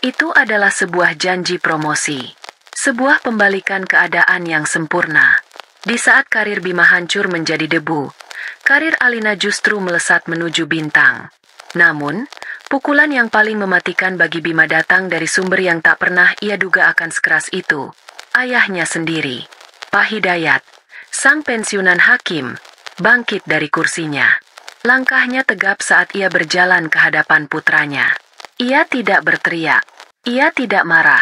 Itu adalah sebuah janji promosi. Sebuah pembalikan keadaan yang sempurna. Di saat karir Bima hancur menjadi debu, karir Alina justru melesat menuju bintang. Namun, pukulan yang paling mematikan bagi Bima datang dari sumber yang tak pernah ia duga akan sekeras itu. Ayahnya sendiri. Pak Hidayat, sang pensiunan hakim, bangkit dari kursinya. Langkahnya tegap saat ia berjalan ke hadapan putranya. Ia tidak berteriak. Ia tidak marah.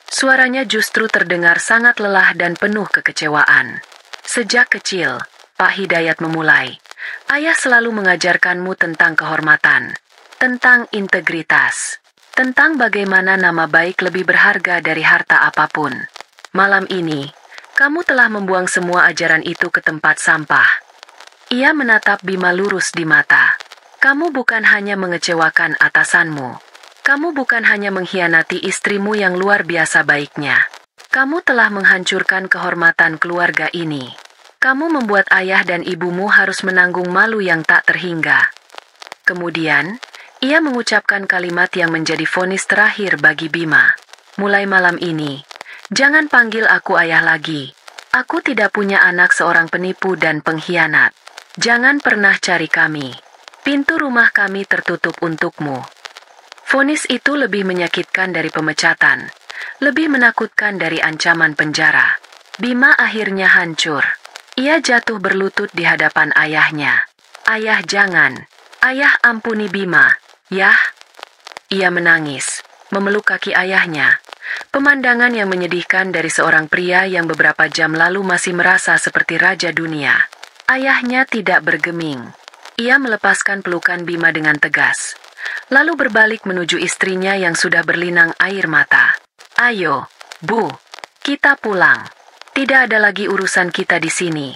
Suaranya justru terdengar sangat lelah dan penuh kekecewaan. Sejak kecil, Pak Hidayat memulai. Ayah selalu mengajarkanmu tentang kehormatan, tentang integritas, tentang bagaimana nama baik lebih berharga dari harta apapun. Malam ini, kamu telah membuang semua ajaran itu ke tempat sampah. Ia menatap Bima lurus di mata. Kamu bukan hanya mengecewakan atasanmu. Kamu bukan hanya mengkhianati istrimu yang luar biasa baiknya. Kamu telah menghancurkan kehormatan keluarga ini. Kamu membuat ayah dan ibumu harus menanggung malu yang tak terhingga. Kemudian, ia mengucapkan kalimat yang menjadi vonis terakhir bagi Bima. Mulai malam ini, jangan panggil aku ayah lagi. Aku tidak punya anak seorang penipu dan pengkhianat. Jangan pernah cari kami. Pintu rumah kami tertutup untukmu. Vonis itu lebih menyakitkan dari pemecatan, lebih menakutkan dari ancaman penjara. Bima akhirnya hancur. Ia jatuh berlutut di hadapan ayahnya. Ayah jangan. Ayah ampuni Bima. Yah. Ia menangis, memeluk kaki ayahnya. Pemandangan yang menyedihkan dari seorang pria yang beberapa jam lalu masih merasa seperti raja dunia. Ayahnya tidak bergeming. Ia melepaskan pelukan Bima dengan tegas, lalu berbalik menuju istrinya yang sudah berlinang air mata. Ayo, Bu, kita pulang. Tidak ada lagi urusan kita di sini.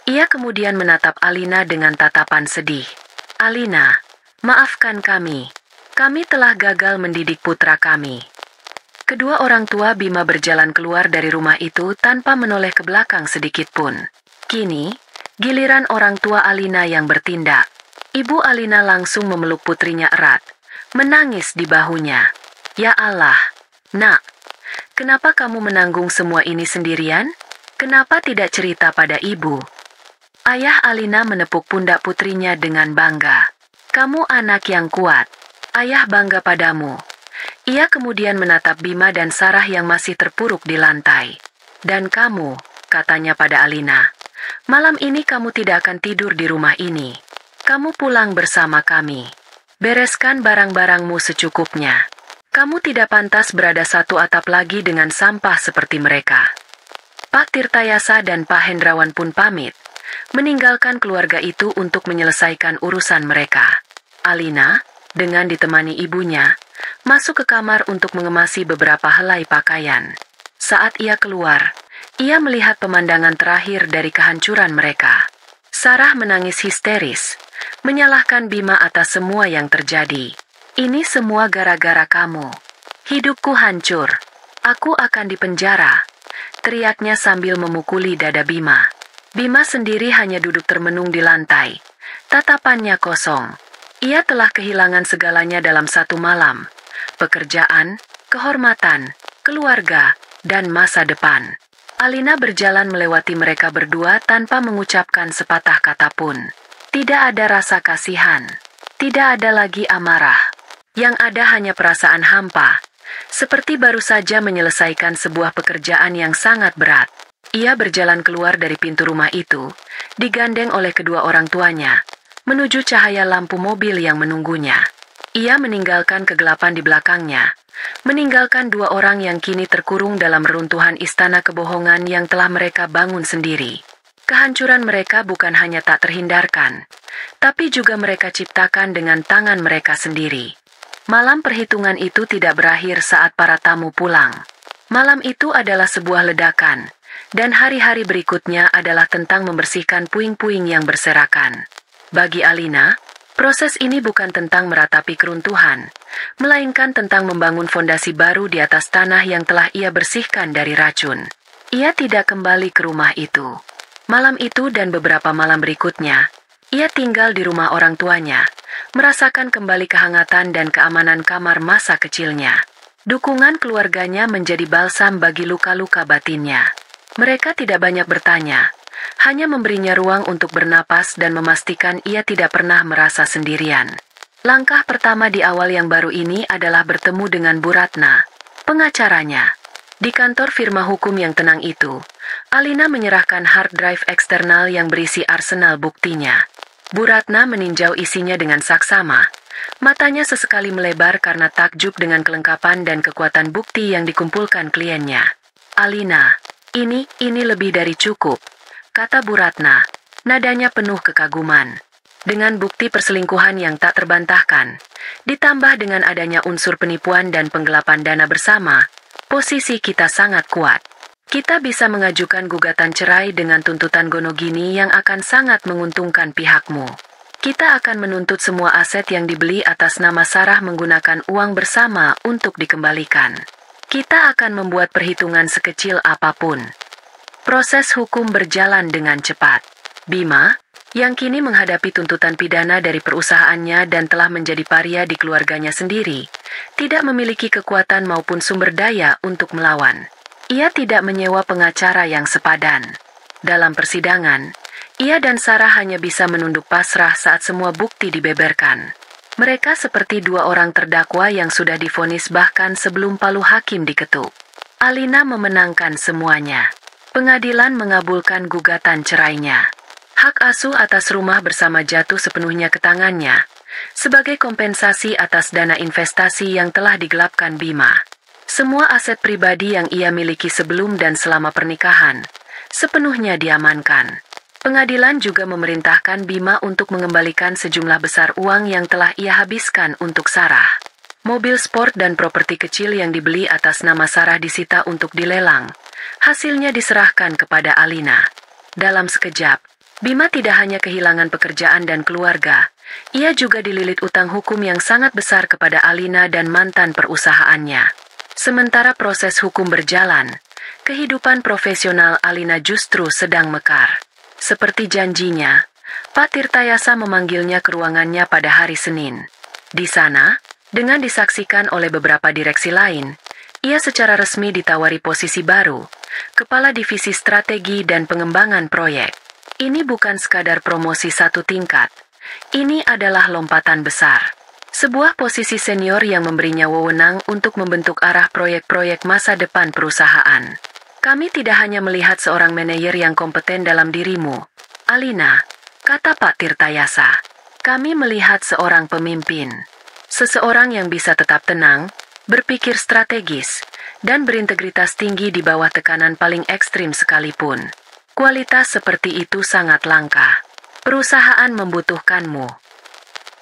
Ia kemudian menatap Alina dengan tatapan sedih. Alina, maafkan kami. Kami telah gagal mendidik putra kami. Kedua orang tua Bima berjalan keluar dari rumah itu tanpa menoleh ke belakang sedikit pun. Kini, giliran orang tua Alina yang bertindak. Ibu Alina langsung memeluk putrinya erat, menangis di bahunya. Ya Allah, Nak, kenapa kamu menanggung semua ini sendirian? Kenapa tidak cerita pada ibu? Ayah Alina menepuk pundak putrinya dengan bangga. Kamu anak yang kuat. Ayah bangga padamu. Ia kemudian menatap Bima dan Sarah yang masih terpuruk di lantai. Dan kamu, katanya pada Alina, malam ini kamu tidak akan tidur di rumah ini. Kamu pulang bersama kami. Bereskan barang-barangmu secukupnya. Kamu tidak pantas berada satu atap lagi dengan sampah seperti mereka. Pak Tirtayasa dan Pak Hendrawan pun pamit, meninggalkan keluarga itu untuk menyelesaikan urusan mereka. Alina, dengan ditemani ibunya, masuk ke kamar untuk mengemasi beberapa helai pakaian. Saat ia keluar, ia melihat pemandangan terakhir dari kehancuran mereka. Sarah menangis histeris, menyalahkan Bima atas semua yang terjadi. Ini semua gara-gara kamu. Hidupku hancur. Aku akan dipenjara, teriaknya sambil memukuli dada Bima. Bima sendiri hanya duduk termenung di lantai. Tatapannya kosong. Ia telah kehilangan segalanya dalam satu malam. Pekerjaan, kehormatan, keluarga, dan masa depan. Alina berjalan melewati mereka berdua tanpa mengucapkan sepatah kata pun. Tidak ada rasa kasihan. Tidak ada lagi amarah. Yang ada hanya perasaan hampa. Seperti baru saja menyelesaikan sebuah pekerjaan yang sangat berat. Ia berjalan keluar dari pintu rumah itu, digandeng oleh kedua orang tuanya, menuju cahaya lampu mobil yang menunggunya. Ia meninggalkan kegelapan di belakangnya, meninggalkan dua orang yang kini terkurung dalam reruntuhan istana kebohongan yang telah mereka bangun sendiri. Kehancuran mereka bukan hanya tak terhindarkan, tapi juga mereka ciptakan dengan tangan mereka sendiri. Malam perhitungan itu tidak berakhir saat para tamu pulang. Malam itu adalah sebuah ledakan, dan hari-hari berikutnya adalah tentang membersihkan puing-puing yang berserakan. Bagi Alina, proses ini bukan tentang meratapi keruntuhan, melainkan tentang membangun fondasi baru di atas tanah yang telah ia bersihkan dari racun. Ia tidak kembali ke rumah itu. Malam itu dan beberapa malam berikutnya, ia tinggal di rumah orang tuanya, merasakan kembali kehangatan dan keamanan kamar masa kecilnya. Dukungan keluarganya menjadi balsam bagi luka-luka batinnya. Mereka tidak banyak bertanya, hanya memberinya ruang untuk bernapas dan memastikan ia tidak pernah merasa sendirian. Langkah pertama di awal yang baru ini adalah bertemu dengan Bu Ratna, pengacaranya. Di kantor firma hukum yang tenang itu, Alina menyerahkan hard drive eksternal yang berisi arsenal buktinya. Bu Ratna meninjau isinya dengan saksama. Matanya sesekali melebar karena takjub dengan kelengkapan dan kekuatan bukti yang dikumpulkan kliennya. Alina, ini lebih dari cukup, kata Bu Ratna. Nadanya penuh kekaguman. Dengan bukti perselingkuhan yang tak terbantahkan, ditambah dengan adanya unsur penipuan dan penggelapan dana bersama, posisi kita sangat kuat. Kita bisa mengajukan gugatan cerai dengan tuntutan gonogini yang akan sangat menguntungkan pihakmu. Kita akan menuntut semua aset yang dibeli atas nama Sarah menggunakan uang bersama untuk dikembalikan. Kita akan membuat perhitungan sekecil apapun. Proses hukum berjalan dengan cepat. Bima, yang kini menghadapi tuntutan pidana dari perusahaannya dan telah menjadi paria di keluarganya sendiri, tidak memiliki kekuatan maupun sumber daya untuk melawan. Ia tidak menyewa pengacara yang sepadan. Dalam persidangan, ia dan Sarah hanya bisa menunduk pasrah saat semua bukti dibeberkan. Mereka seperti dua orang terdakwa yang sudah divonis bahkan sebelum palu hakim diketuk. Alina memenangkan semuanya. Pengadilan mengabulkan gugatan cerainya. Hak asuh atas rumah bersama jatuh sepenuhnya ke tangannya, sebagai kompensasi atas dana investasi yang telah digelapkan Bima. Semua aset pribadi yang ia miliki sebelum dan selama pernikahan, sepenuhnya diamankan. Pengadilan juga memerintahkan Bima untuk mengembalikan sejumlah besar uang yang telah ia habiskan untuk Sarah. Mobil sport dan properti kecil yang dibeli atas nama Sarah disita untuk dilelang. Hasilnya diserahkan kepada Alina. Dalam sekejap, Bima tidak hanya kehilangan pekerjaan dan keluarga, ia juga dililit utang hukum yang sangat besar kepada Alina dan mantan perusahaannya. Sementara proses hukum berjalan, kehidupan profesional Alina justru sedang mekar. Seperti janjinya, Pak Tirtayasa memanggilnya ke ruangannya pada hari Senin. Di sana, dengan disaksikan oleh beberapa direksi lain, ia secara resmi ditawari posisi baru, Kepala Divisi Strategi dan Pengembangan Proyek. Ini bukan sekadar promosi satu tingkat. Ini adalah lompatan besar. Sebuah posisi senior yang memberinya wewenang untuk membentuk arah proyek-proyek masa depan perusahaan. Kami tidak hanya melihat seorang manajer yang kompeten dalam dirimu, Alina, kata Pak Tirtayasa. Kami melihat seorang pemimpin. Seseorang yang bisa tetap tenang, berpikir strategis, dan berintegritas tinggi di bawah tekanan paling ekstrim sekalipun. Kualitas seperti itu sangat langka. Perusahaan membutuhkanmu.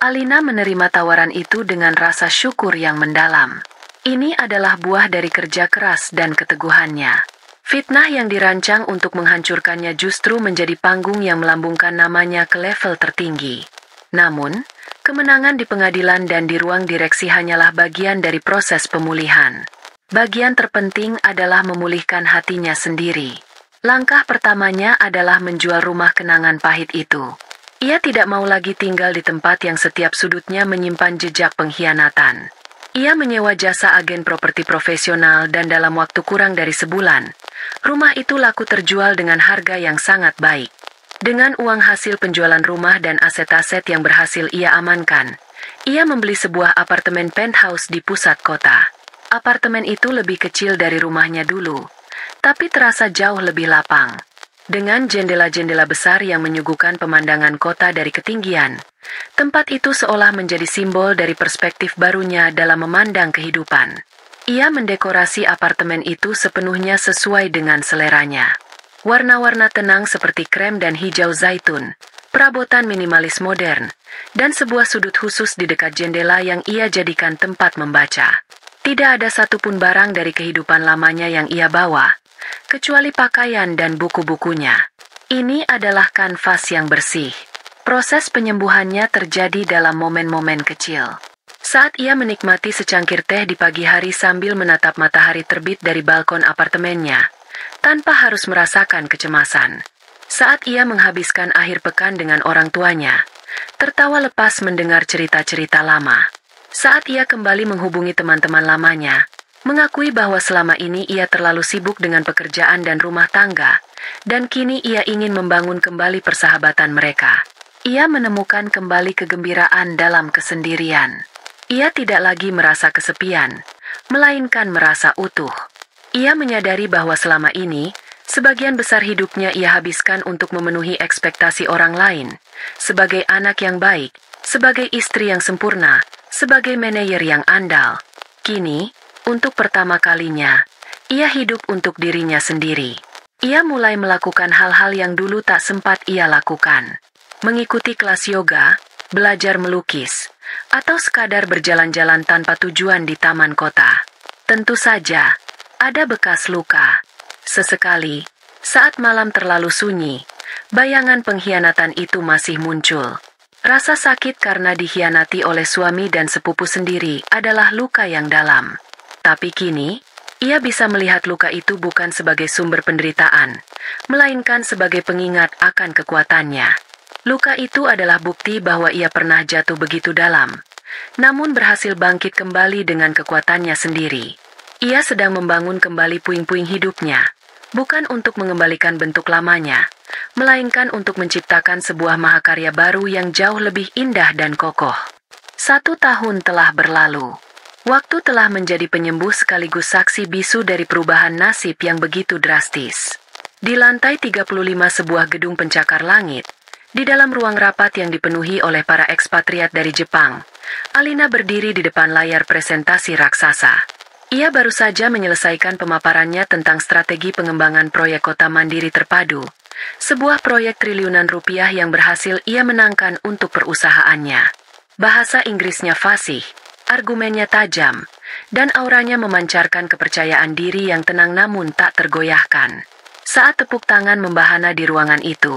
Alina menerima tawaran itu dengan rasa syukur yang mendalam. Ini adalah buah dari kerja keras dan keteguhannya. Fitnah yang dirancang untuk menghancurkannya justru menjadi panggung yang melambungkan namanya ke level tertinggi. Namun, kemenangan di pengadilan dan di ruang direksi hanyalah bagian dari proses pemulihan. Bagian terpenting adalah memulihkan hatinya sendiri. Langkah pertamanya adalah menjual rumah kenangan pahit itu. Ia tidak mau lagi tinggal di tempat yang setiap sudutnya menyimpan jejak pengkhianatan. Ia menyewa jasa agen properti profesional dan dalam waktu kurang dari sebulan, rumah itu laku terjual dengan harga yang sangat baik. Dengan uang hasil penjualan rumah dan aset-aset yang berhasil ia amankan, ia membeli sebuah apartemen penthouse di pusat kota. Apartemen itu lebih kecil dari rumahnya dulu, tapi terasa jauh lebih lapang. Dengan jendela-jendela besar yang menyuguhkan pemandangan kota dari ketinggian, tempat itu seolah menjadi simbol dari perspektif barunya dalam memandang kehidupan. Ia mendekorasi apartemen itu sepenuhnya sesuai dengan seleranya. Warna-warna tenang seperti krem dan hijau zaitun, perabotan minimalis modern, dan sebuah sudut khusus di dekat jendela yang ia jadikan tempat membaca. Tidak ada satupun barang dari kehidupan lamanya yang ia bawa, kecuali pakaian dan buku-bukunya. Ini adalah kanvas yang bersih. Proses penyembuhannya terjadi dalam momen-momen kecil. Saat ia menikmati secangkir teh di pagi hari sambil menatap matahari terbit dari balkon apartemennya, tanpa harus merasakan kecemasan. Saat ia menghabiskan akhir pekan dengan orang tuanya, tertawa lepas mendengar cerita-cerita lama. Saat ia kembali menghubungi teman-teman lamanya, mengakui bahwa selama ini ia terlalu sibuk dengan pekerjaan dan rumah tangga, dan kini ia ingin membangun kembali persahabatan mereka. Ia menemukan kembali kegembiraan dalam kesendirian. Ia tidak lagi merasa kesepian, melainkan merasa utuh. Ia menyadari bahwa selama ini, sebagian besar hidupnya ia habiskan untuk memenuhi ekspektasi orang lain, sebagai anak yang baik, sebagai istri yang sempurna, sebagai manajer yang andal. Kini, untuk pertama kalinya, ia hidup untuk dirinya sendiri. Ia mulai melakukan hal-hal yang dulu tak sempat ia lakukan. Mengikuti kelas yoga, belajar melukis, atau sekadar berjalan-jalan tanpa tujuan di taman kota. Tentu saja, ada bekas luka. Sesekali, saat malam terlalu sunyi, bayangan pengkhianatan itu masih muncul. Rasa sakit karena dikhianati oleh suami dan sepupu sendiri adalah luka yang dalam. Tapi kini, ia bisa melihat luka itu bukan sebagai sumber penderitaan, melainkan sebagai pengingat akan kekuatannya. Luka itu adalah bukti bahwa ia pernah jatuh begitu dalam, namun berhasil bangkit kembali dengan kekuatannya sendiri. Ia sedang membangun kembali puing-puing hidupnya, bukan untuk mengembalikan bentuk lamanya, melainkan untuk menciptakan sebuah mahakarya baru yang jauh lebih indah dan kokoh. 1 tahun telah berlalu. Waktu telah menjadi penyembuh sekaligus saksi bisu dari perubahan nasib yang begitu drastis. Di lantai 35 sebuah gedung pencakar langit, di dalam ruang rapat yang dipenuhi oleh para ekspatriat dari Jepang, Alina berdiri di depan layar presentasi raksasa. Ia baru saja menyelesaikan pemaparannya tentang strategi pengembangan proyek kota mandiri terpadu, sebuah proyek triliunan rupiah yang berhasil ia menangkan untuk perusahaannya. Bahasa Inggrisnya fasih, argumennya tajam, dan auranya memancarkan kepercayaan diri yang tenang namun tak tergoyahkan. Saat tepuk tangan membahana di ruangan itu,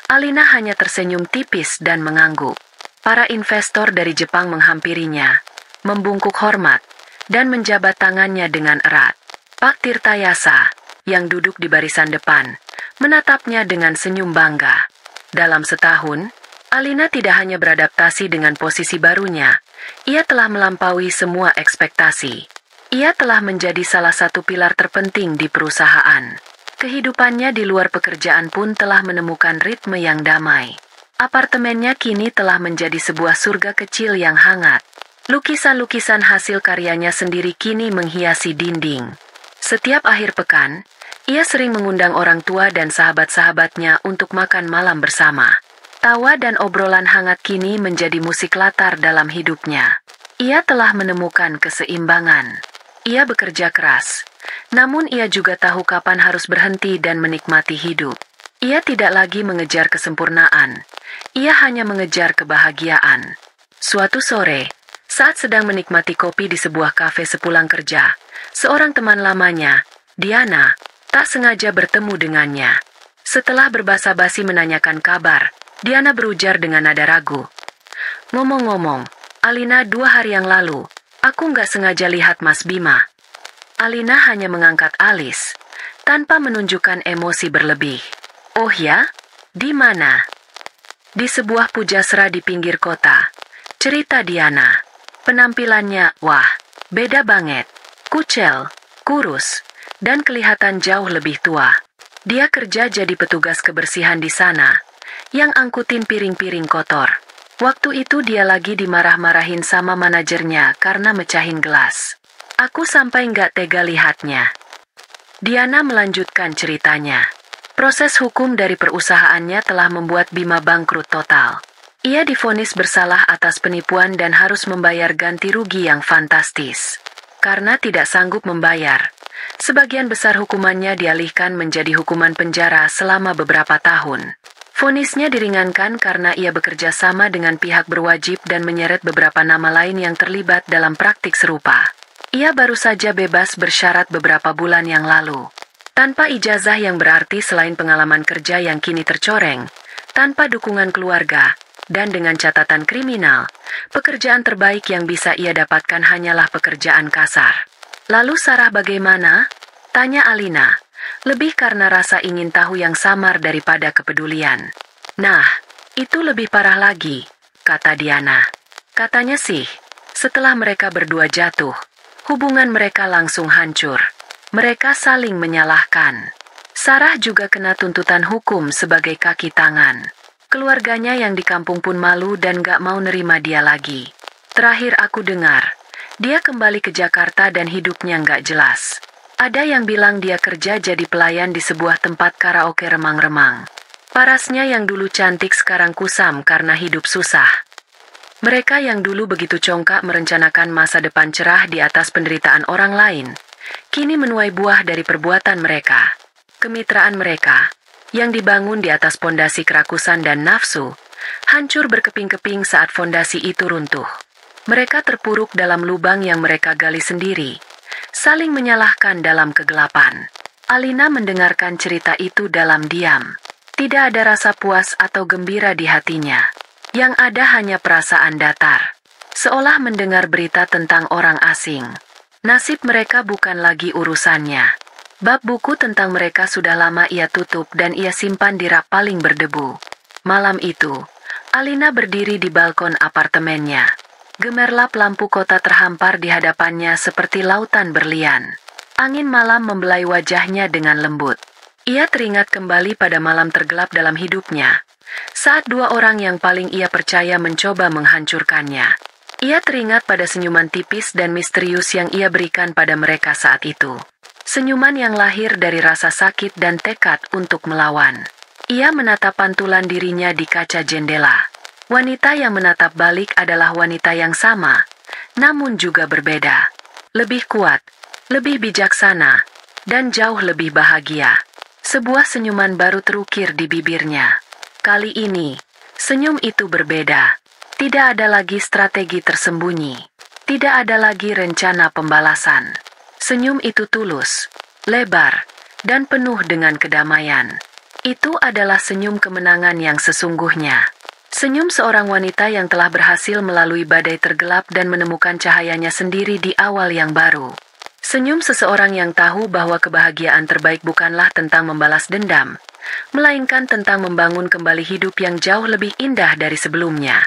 Alina hanya tersenyum tipis dan mengangguk. Para investor dari Jepang menghampirinya, membungkuk hormat, dan menjabat tangannya dengan erat. Pak Tirtayasa, yang duduk di barisan depan, menatapnya dengan senyum bangga. Dalam setahun, Alina tidak hanya beradaptasi dengan posisi barunya, ia telah melampaui semua ekspektasi. Ia telah menjadi salah satu pilar terpenting di perusahaan. Kehidupannya di luar pekerjaan pun telah menemukan ritme yang damai. Apartemennya kini telah menjadi sebuah surga kecil yang hangat. Lukisan-lukisan hasil karyanya sendiri kini menghiasi dinding. Setiap akhir pekan, ia sering mengundang orang tua dan sahabat-sahabatnya untuk makan malam bersama. Tawa dan obrolan hangat kini menjadi musik latar dalam hidupnya. Ia telah menemukan keseimbangan. Ia bekerja keras, namun ia juga tahu kapan harus berhenti dan menikmati hidup. Ia tidak lagi mengejar kesempurnaan. Ia hanya mengejar kebahagiaan. Suatu sore, saat sedang menikmati kopi di sebuah kafe sepulang kerja, seorang teman lamanya, Diana, tak sengaja bertemu dengannya. Setelah berbasa-basi menanyakan kabar, Diana berujar dengan nada ragu. Ngomong-ngomong, Alina 2 hari yang lalu, aku nggak sengaja lihat Mas Bima. Alina hanya mengangkat alis, tanpa menunjukkan emosi berlebih. Oh ya? Di mana? Di sebuah pujasera di pinggir kota. Cerita Diana. Penampilannya, wah, beda banget. Kucel, kurus, dan kelihatan jauh lebih tua. Dia kerja jadi petugas kebersihan di sana, yang angkutin piring-piring kotor. Waktu itu dia lagi dimarah-marahin sama manajernya karena mecahin gelas. Aku sampai nggak tega lihatnya. Diana melanjutkan ceritanya. Proses hukum dari perusahaannya telah membuat Bima bangkrut total. Ia divonis bersalah atas penipuan dan harus membayar ganti rugi yang fantastis. Karena tidak sanggup membayar, sebagian besar hukumannya dialihkan menjadi hukuman penjara selama beberapa tahun. Vonisnya diringankan karena ia bekerja sama dengan pihak berwajib dan menyeret beberapa nama lain yang terlibat dalam praktik serupa. Ia baru saja bebas bersyarat beberapa bulan yang lalu. Tanpa ijazah yang berarti selain pengalaman kerja yang kini tercoreng, tanpa dukungan keluarga, dan dengan catatan kriminal, pekerjaan terbaik yang bisa ia dapatkan hanyalah pekerjaan kasar. Lalu Sarah bagaimana? Tanya Alina. Lebih karena rasa ingin tahu yang samar daripada kepedulian. Nah, itu lebih parah lagi, kata Diana. Katanya sih, setelah mereka berdua jatuh, hubungan mereka langsung hancur. Mereka saling menyalahkan. Sarah juga kena tuntutan hukum sebagai kaki tangan. Keluarganya yang di kampung pun malu dan gak mau nerima dia lagi. Terakhir aku dengar, dia kembali ke Jakarta dan hidupnya gak jelas. Ada yang bilang dia kerja jadi pelayan di sebuah tempat karaoke remang-remang. Parasnya yang dulu cantik sekarang kusam karena hidup susah. Mereka yang dulu begitu congkak merencanakan masa depan cerah di atas penderitaan orang lain, kini menuai buah dari perbuatan mereka. Kemitraan mereka, yang dibangun di atas pondasi kerakusan dan nafsu, hancur berkeping-keping saat fondasi itu runtuh. Mereka terpuruk dalam lubang yang mereka gali sendiri, saling menyalahkan dalam kegelapan. Alina mendengarkan cerita itu dalam diam. Tidak ada rasa puas atau gembira di hatinya. Yang ada hanya perasaan datar. Seolah mendengar berita tentang orang asing. Nasib mereka bukan lagi urusannya. Bab buku tentang mereka sudah lama ia tutup dan ia simpan di rak paling berdebu. Malam itu, Alina berdiri di balkon apartemennya. Gemerlap lampu kota terhampar di hadapannya seperti lautan berlian. Angin malam membelai wajahnya dengan lembut. Ia teringat kembali pada malam tergelap dalam hidupnya, saat dua orang yang paling ia percaya mencoba menghancurkannya. Ia teringat pada senyuman tipis dan misterius yang ia berikan pada mereka saat itu. Senyuman yang lahir dari rasa sakit dan tekad untuk melawan. Ia menatap pantulan dirinya di kaca jendela. Wanita yang menatap balik adalah wanita yang sama, namun juga berbeda. Lebih kuat, lebih bijaksana, dan jauh lebih bahagia. Sebuah senyuman baru terukir di bibirnya. Kali ini, senyum itu berbeda. Tidak ada lagi strategi tersembunyi. Tidak ada lagi rencana pembalasan. Senyum itu tulus, lebar, dan penuh dengan kedamaian. Itu adalah senyum kemenangan yang sesungguhnya. Senyum seorang wanita yang telah berhasil melalui badai tergelap dan menemukan cahayanya sendiri di awal yang baru. Senyum seseorang yang tahu bahwa kebahagiaan terbaik bukanlah tentang membalas dendam, melainkan tentang membangun kembali hidup yang jauh lebih indah dari sebelumnya.